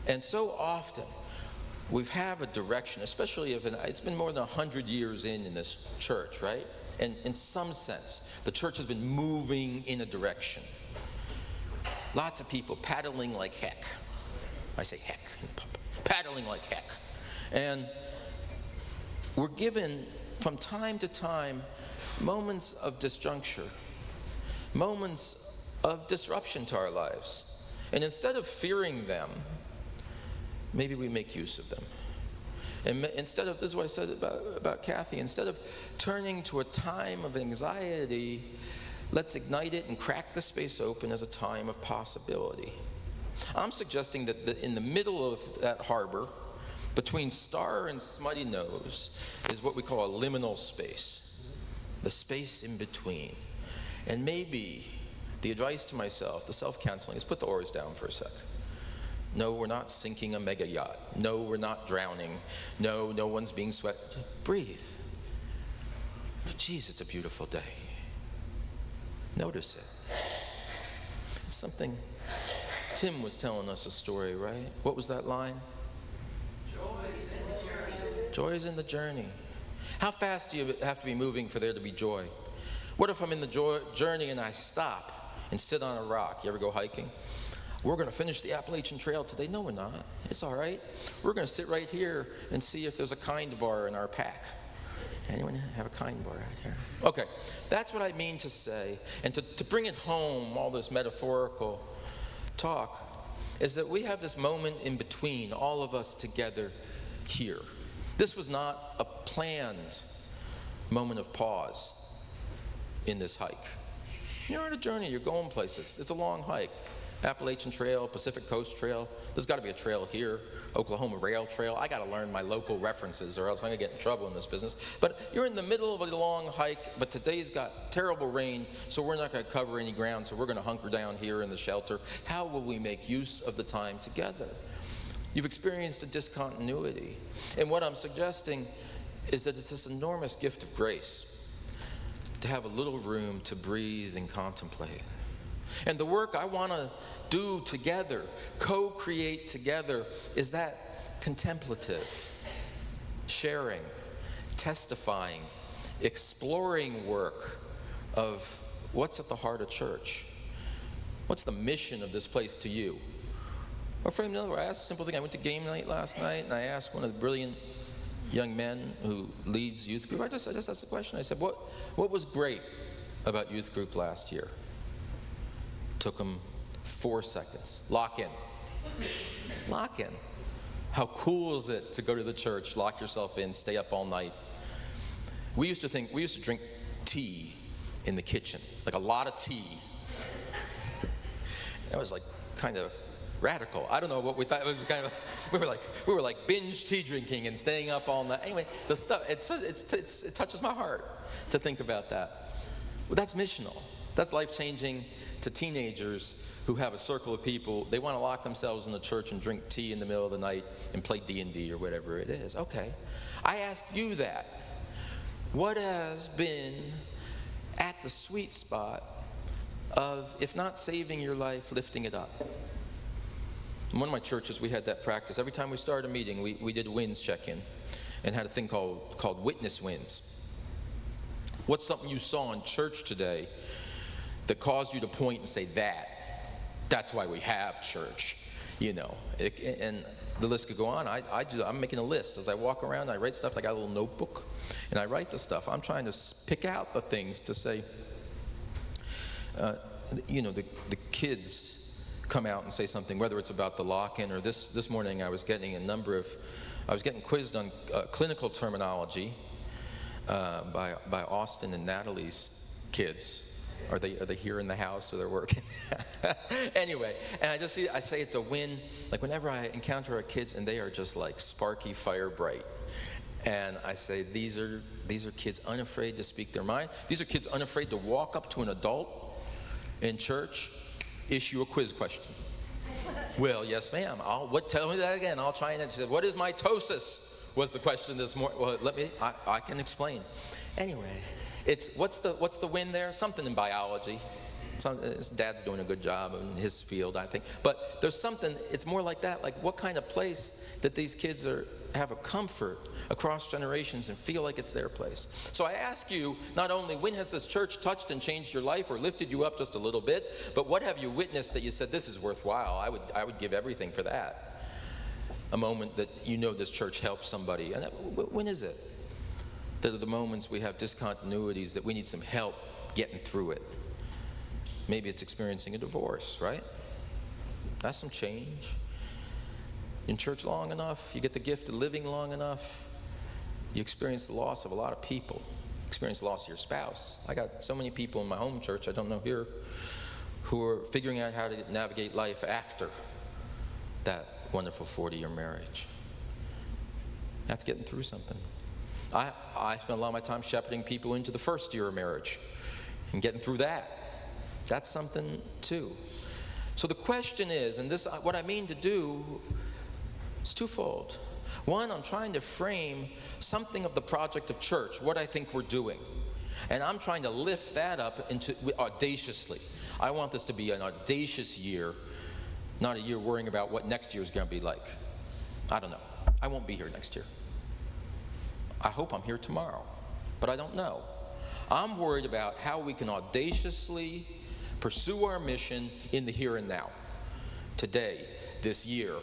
And so often, we have a direction, especially if it's been more than 100 years in this church, right? And in some sense, the church has been moving in a direction. Lots of people paddling like heck. I say heck, paddling like heck. And we're given, from time to time, moments of disjuncture, moments of disruption to our lives. And instead of fearing them, maybe we make use of them. And instead of, this is what I said about Kathy, instead of turning to a time of anxiety, let's ignite it and crack the space open as a time of possibility. I'm suggesting that in the middle of that harbor, between Star and Smutty Nose, is what we call a liminal space, the space in between. And maybe the advice to myself, the self-counseling, is put the oars down for a sec. No, we're not sinking a mega yacht. No, we're not drowning. No, no one's being swept. Breathe. Geez, it's a beautiful day. Notice it. It's something. Tim was telling us a story, right? What was that line? Joy's in the journey. Joy's in the journey. How fast do you have to be moving for there to be joy? What if I'm in the journey and I stop and sit on a rock? You ever go hiking? We're going to finish the Appalachian Trail today. No, we're not. It's all right. We're going to sit right here and see if there's a kind bar in our pack. Anyone have a kind bar out here? Okay, that's what I mean to say. And to bring it home, all this metaphorical talk, is that we have this moment in between, all of us together here. This was not a planned moment of pause in this hike. You're on a journey, you're going places. It's a long hike. Appalachian Trail, Pacific Coast Trail. There's got to be a trail here. Oklahoma Rail Trail. I got to learn my local references or else I'm going to get in trouble in this business. But you're in the middle of a long hike, but today's got terrible rain, so we're not going to cover any ground, so we're going to hunker down here in the shelter. How will we make use of the time together? You've experienced a discontinuity. And what I'm suggesting is that it's this enormous gift of grace to have a little room to breathe and contemplate. And the work I want to do together, co-create together, is that contemplative, sharing, testifying, exploring work of what's at the heart of church. What's the mission of this place to you? Or framed another way, I asked a simple thing. I went to game night last night, and I asked one of the brilliant young men who leads youth group, I just asked the question. I said, what was great about youth group last year? Took them 4 seconds. Lock in. Lock in. How cool is it to go to the church, lock yourself in, stay up all night? We used to drink tea in the kitchen, like a lot of tea. That was like kind of radical. I don't know what we thought. It was kind of, we were like binge tea drinking and staying up all night. Anyway, the stuff, it touches my heart to think about that. Well, that's missional. That's life-changing to teenagers who have a circle of people. They want to lock themselves in the church and drink tea in the middle of the night and play D&D or whatever it is. Okay. I ask you that. What has been at the sweet spot of, if not saving your life, lifting it up? In one of my churches, we had that practice. Every time we started a meeting, we did a wins check-in and had a thing called witness wins. What's something you saw in church today that caused you to point and say, that's why we have church, you know? And the list could go on. I'm making a list. As I walk around, I write stuff. I got a little notebook, and I write the stuff. I'm trying to pick out the things to say, you know, the kids come out and say something, whether it's about the lock-in or this morning I was getting quizzed on clinical terminology by Austin and Natalie's kids. Are they here in the house or they're working? Anyway, and I say it's a win. Like whenever I encounter our kids and they are just like sparky, fire bright. And I say, these are kids unafraid to speak their mind. These are kids unafraid to walk up to an adult in church, issue a quiz question. Well, yes, ma'am. Tell me that again. I'll try and answer. She said, what is mitosis? Was the question this morning. Well, I can explain. Anyway, what's the win there? Something in biology. His dad's doing a good job in his field, I think. But there's something, it's more like that, like what kind of place that these kids have a comfort across generations and feel like it's their place. So I ask you, not only when has this church touched and changed your life or lifted you up just a little bit, but what have you witnessed that you said, this is worthwhile, I would give everything for that. A moment that you know this church helped somebody. And when is it? That are the moments we have discontinuities that we need some help getting through it. Maybe it's experiencing a divorce, right? That's some change. In church long enough, you get the gift of living long enough, you experience the loss of a lot of people. Experience the loss of your spouse. I got so many people in my home church, I don't know here, who are figuring out how to navigate life after that wonderful 40-year marriage. That's getting through something. I spend a lot of my time shepherding people into the first year of marriage and getting through that. That's something too. So the question is, and this, what I mean to do is twofold. One, I'm trying to frame something of the project of church, what I think we're doing. And I'm trying to lift that up into audaciously. I want this to be an audacious year, not a year worrying about what next year is going to be like. I don't know. I won't be here next year. I hope I'm here tomorrow, but I don't know. I'm worried about how we can audaciously pursue our mission in the here and now. Today, this year,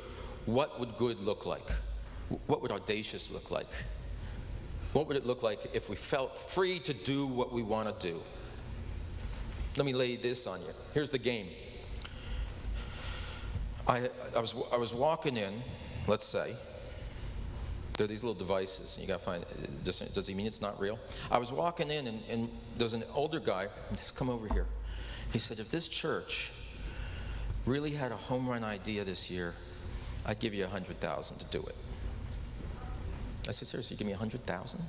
what would good look like? What would audacious look like? What would it look like if we felt free to do what we want to do? Let me lay this on you. Here's the game. I was walking in, let's say. There are these little devices, and you got to find, does he mean it's not real? I was walking in, and there's an older guy, he says, come over here. He said, if this church really had a home run idea this year, I'd give you $100,000 to do it. I said, seriously, you give me $100,000?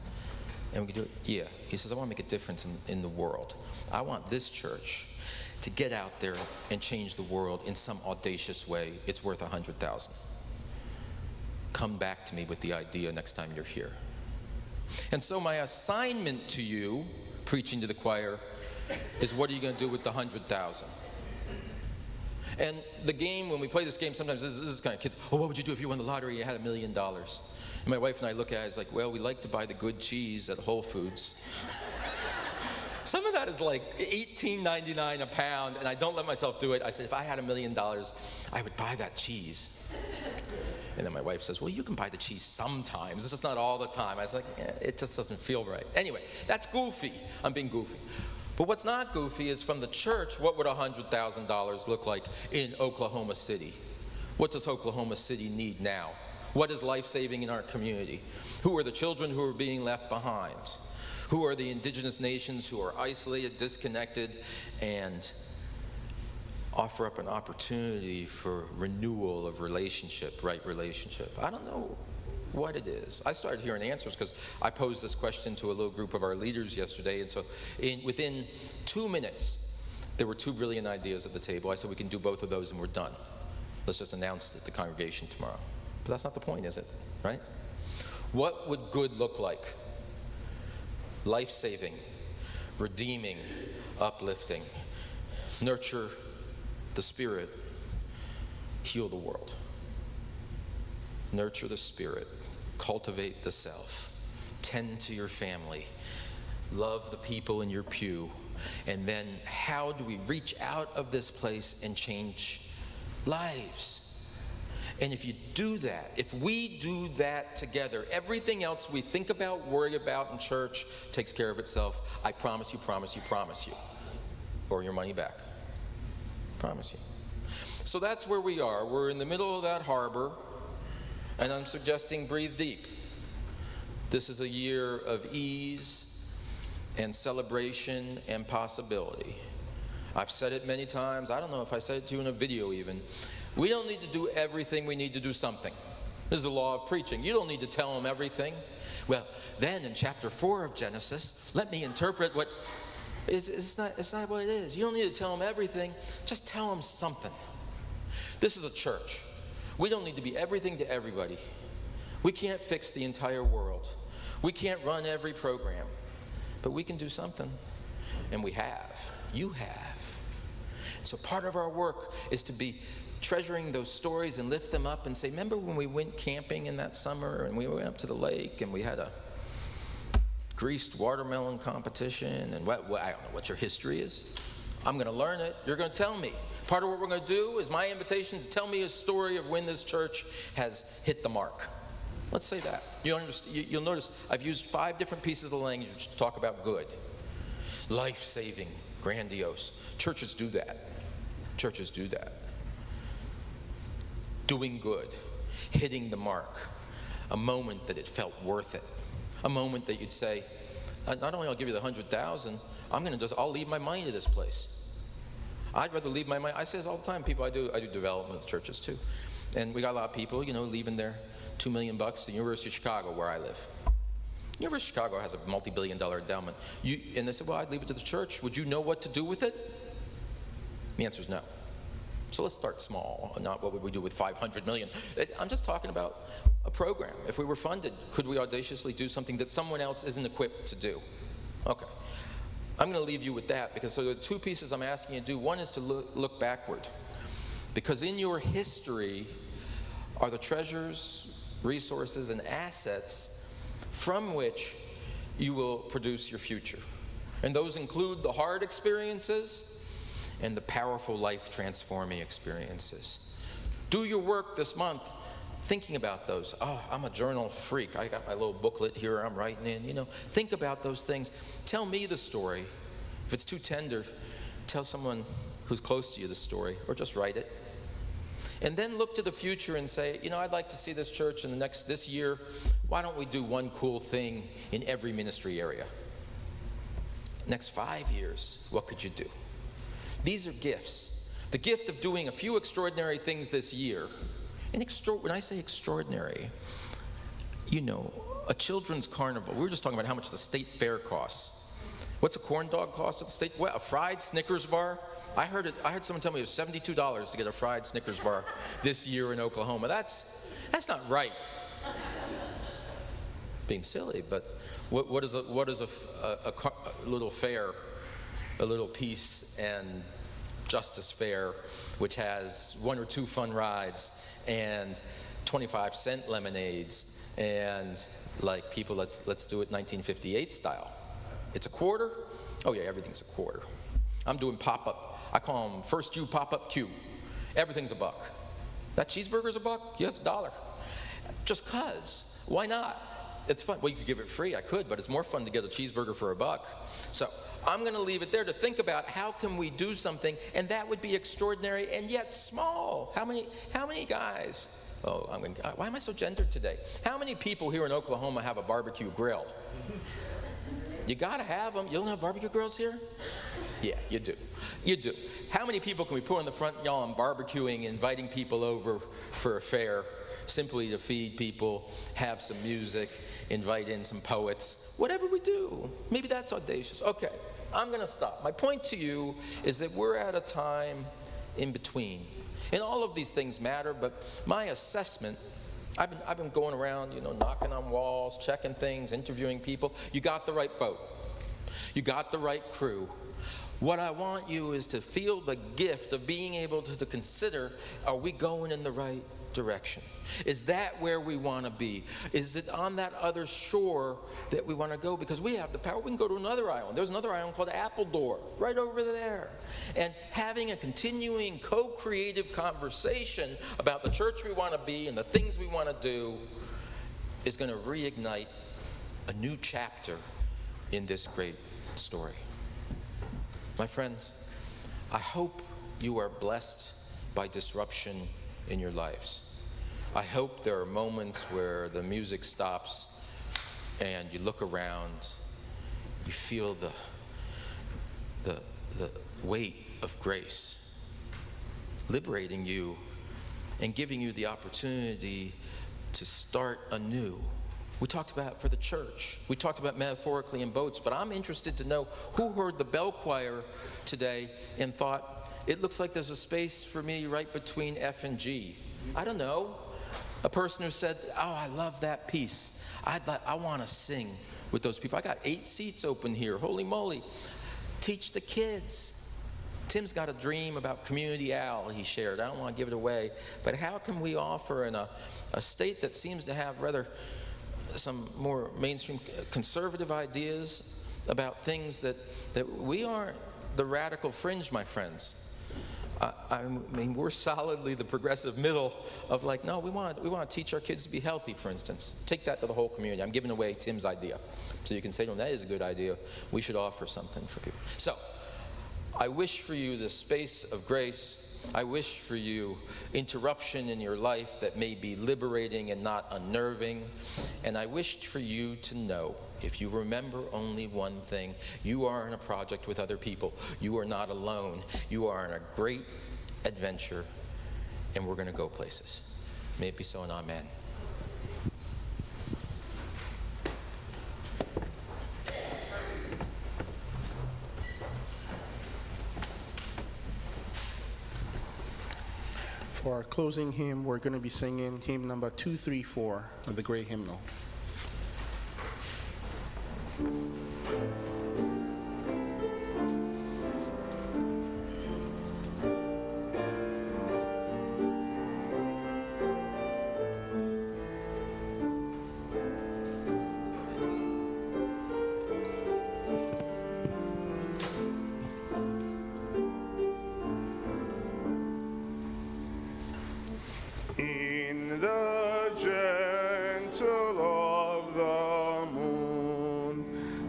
And we could do it? Yeah. He says, I want to make a difference in the world. I want this church to get out there and change the world in some audacious way. It's worth $100,000. Come back to me with the idea next time you're here. And so my assignment to you, preaching to the choir, is what are you going to do with the $100,000? And the game, when we play this game, sometimes this is kind of kids, oh, what would you do if you won the lottery and you had $1 million? And my wife and I look at it, it's like, well, we like to buy the good cheese at Whole Foods. Some of that is like $18.99 a pound, and I don't let myself do it. I said, if I had $1 million, I would buy that cheese. And then my wife says, well, you can buy the cheese sometimes. It's just not all the time. I was like, it just doesn't feel right. Anyway, that's goofy. I'm being goofy. But what's not goofy is from the church, what would $100,000 look like in Oklahoma City? What does Oklahoma City need now? What is life-saving in our community? Who are the children who are being left behind? Who are the indigenous nations who are isolated, disconnected, and offer up an opportunity for renewal of relationship, right relationship. I don't know what it is. I started hearing answers because I posed this question to a little group of our leaders yesterday, and so within 2 minutes, there were 2 brilliant ideas at the table. I said, we can do both of those and we're done. Let's just announce it at the congregation tomorrow. But that's not the point, is it? Right? What would good look like? Life-saving, redeeming, uplifting, nurture the spirit, heal the world. Nurture the spirit, cultivate the self, tend to your family, love the people in your pew, and then how do we reach out of this place and change lives? And if you do that, if we do that together, everything else we think about, worry about in church takes care of itself. I promise you, promise you, promise you. Or your money back. Promise you. So that's where we are. We're in the middle of that harbor, and I'm suggesting breathe deep. This is a year of ease and celebration and possibility. I've said it many times. I don't know if I said it to you in a video even. We don't need to do everything. We need to do something. This is the law of preaching. You don't need to tell them everything. Well, then in chapter 4 of Genesis, let me interpret what... It's not what it is. You don't need to tell them everything. Just tell them something. This is a church. We don't need to be everything to everybody. We can't fix the entire world. We can't run every program. But we can do something. And we have. You have. So part of our work is to be treasuring those stories and lift them up and say, remember when we went camping in that summer and we went up to the lake and we had a greased watermelon competition and I don't know what your history is. I'm going to learn it. You're going to tell me. Part of what we're going to do is my invitation to tell me a story of when this church has hit the mark. Let's say that. You'll notice I've used 5 different pieces of language to talk about good. Life-saving, grandiose. Churches do that. Churches do that. Doing good, hitting the mark, a moment that it felt worth it, a moment that you'd say, not only I'll give you the 100,000, I'll leave my money to this place. I'd rather leave my money. I say this all the time. People, I do development with churches too, and we got a lot of people, leaving their $2 million to the University of Chicago, where I live. University of Chicago has a multi-billion-dollar endowment. And they said, well, I'd leave it to the church. Would you know what to do with it? The answer is no. So let's start small, not what would we do with 500 million. I'm just talking about a program. If we were funded, could we audaciously do something that someone else isn't equipped to do? Okay. I'm going to leave you with that because so the 2 pieces I'm asking you to do. One is to look backward. Because in your history are the treasures, resources, and assets from which you will produce your future. And those include the hard experiences and the powerful life-transforming experiences. Do your work this month thinking about those. Oh, I'm a journal freak. I got my little booklet here I'm writing in, Think about those things. Tell me the story. If it's too tender, tell someone who's close to you the story, or just write it. And then look to the future and say, I'd like to see this church in this year. Why don't we do one cool thing in every ministry area? Next 5 years, what could you do? These are gifts. The gift of doing a few extraordinary things this year. And when I say extraordinary, a children's carnival. We were just talking about how much the state fair costs. What's a corn dog cost at the state? Well, a fried Snickers bar. I heard someone tell me it was $72 to get a fried Snickers bar this year in Oklahoma. That's not right. Being silly, but what is a little fair? A little peace and justice fair, which has 1 or 2 fun rides and 25-cent lemonades and people, let's do it 1958 style. It's a quarter? Oh yeah, everything's a quarter. I'm doing pop-up. I call them first you pop-up queue. Everything's a buck. That cheeseburger's a buck? Yeah, it's $1. Just 'cause. Why not? It's fun. Well, you could give it free. I could, but it's more fun to get a cheeseburger for $1. So I'm going to leave it there to think about how can we do something, and that would be extraordinary and yet small. How many guys? Oh, why am I so gendered today? How many people here in Oklahoma have a barbecue grill? You got to have them. You don't have barbecue grills here? Yeah, you do. You do. How many people can we put on the front lawn barbecuing, inviting people over for a fair, simply to feed people, have some music, invite in some poets, whatever we do? Maybe that's audacious. Okay, I'm going to stop. My point to you is that we're at a time in between. And all of these things matter, but my assessment, I've been going around, knocking on walls, checking things, interviewing people. You got the right boat. You got the right crew. What I want you is to feel the gift of being able to consider, are we going in the right direction? Is that where we want to be? Is it on that other shore that we want to go? Because we have the power. We can go to another island. There's another island called Appledore, right over there. And having a continuing co-creative conversation about the church we want to be and the things we want to do is going to reignite a new chapter in this great story. My friends, I hope you are blessed by disruption in your lives. I hope there are moments where the music stops and you look around, you feel the weight of grace liberating you and giving you the opportunity to start anew. We talked about for the church. We talked about metaphorically in boats, but I'm interested to know who heard the bell choir today and thought, it looks like there's a space for me right between F and G. I don't know. A person who said, oh, I love that piece. I want to sing with those people. I got 8 seats open here. Holy moly. Teach the kids. Tim's got a dream about Community Al he shared. I don't want to give it away. But how can we offer in a state that seems to have rather some more mainstream conservative ideas about things that we aren't the radical fringe, my friends. I mean, we're solidly the progressive middle of like, no, we want to teach our kids to be healthy, for instance. Take that to the whole community. I'm giving away Tim's idea. So you can say, no, that is a good idea. We should offer something for people. So I wish for you the space of grace. I wish for you interruption in your life that may be liberating and not unnerving. And I wished for you to know, if you remember only one thing, you are in a project with other people. You are not alone. You are in a great adventure, and we're going to go places. May it be so, and amen. For our closing hymn, we're going to be singing hymn number 234 of the Great Hymnal. In the gentle of the moon,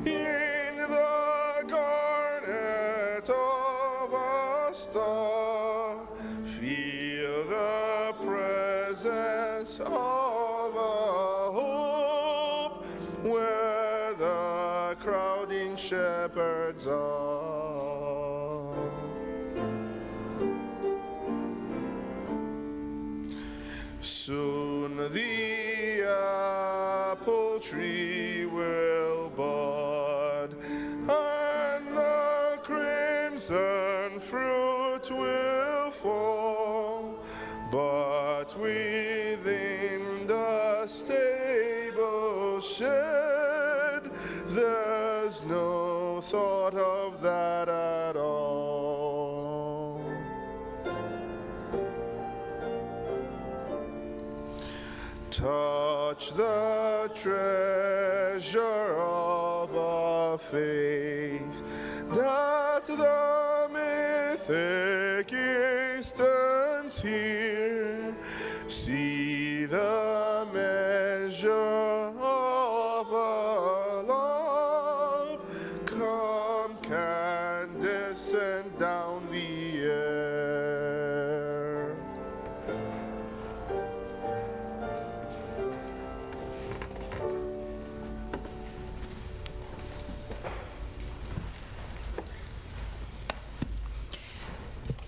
in the garnet of a star, feel the presence of a hope where the crowding shepherds are. Soon the apple tree will bud, and the crimson fruit will fall, but within the stable shed, there's no thought of that at all. Touch the treasure of a faith that the mythic instance here. See the measure of a love come incandescent down the air.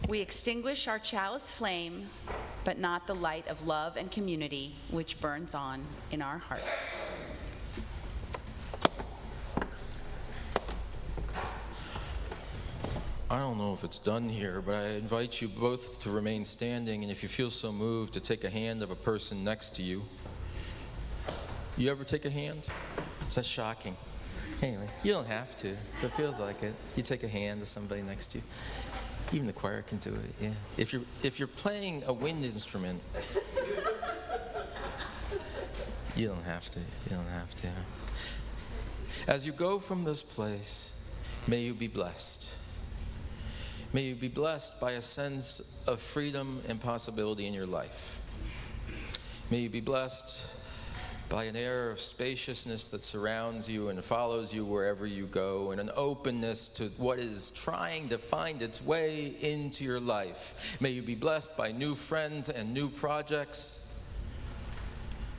We extinguish our chalice flame, but not the light of love and community which burns on in our hearts. I don't know if it's done here, but I invite you both to remain standing, and if you feel so moved, to take a hand of a person next to you. You ever take a hand? Is that shocking? Anyway, you don't have to, if it feels like it. You take a hand of somebody next to you. Even the choir can do it, yeah. If you're playing a wind instrument, you don't have to, you don't have to. As you go from this place, may you be blessed. May you be blessed by a sense of freedom and possibility in your life. May you be blessed by an air of spaciousness that surrounds you and follows you wherever you go, and an openness to what is trying to find its way into your life. May you be blessed by new friends and new projects,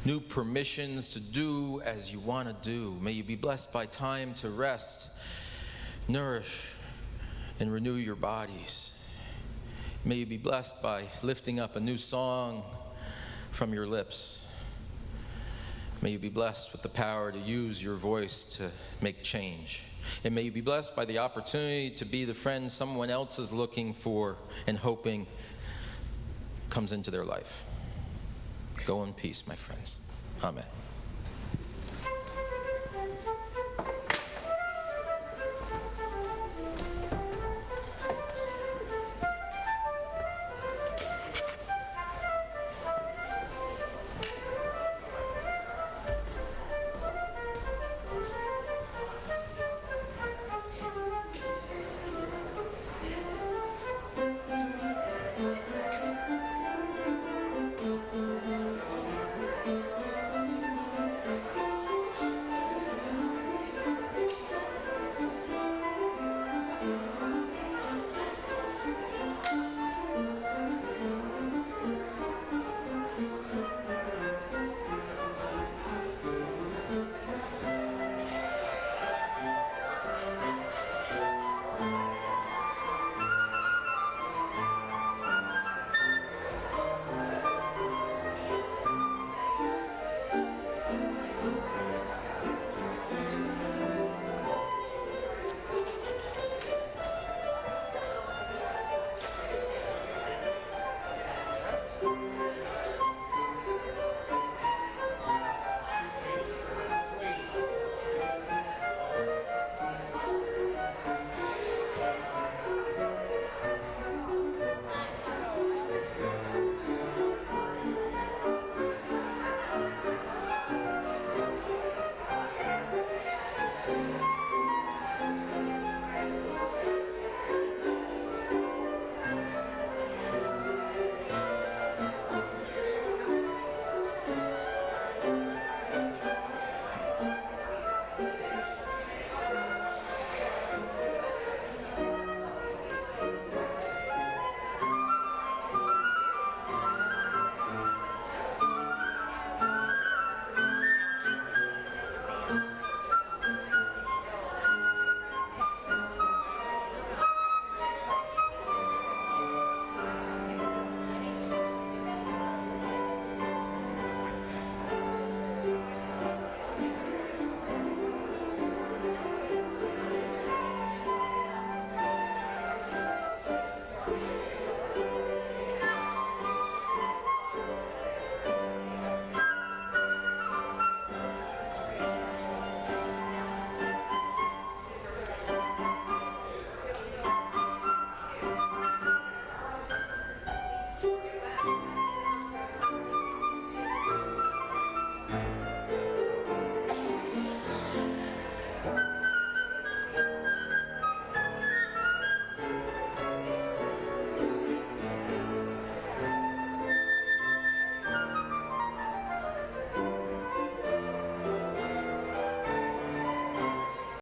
new permissions to do as you want to do. May you be blessed by time to rest, nourish, and renew your bodies. May you be blessed by lifting up a new song from your lips. May you be blessed with the power to use your voice to make change. And may you be blessed by the opportunity to be the friend someone else is looking for and hoping comes into their life. Go in peace, my friends. Amen.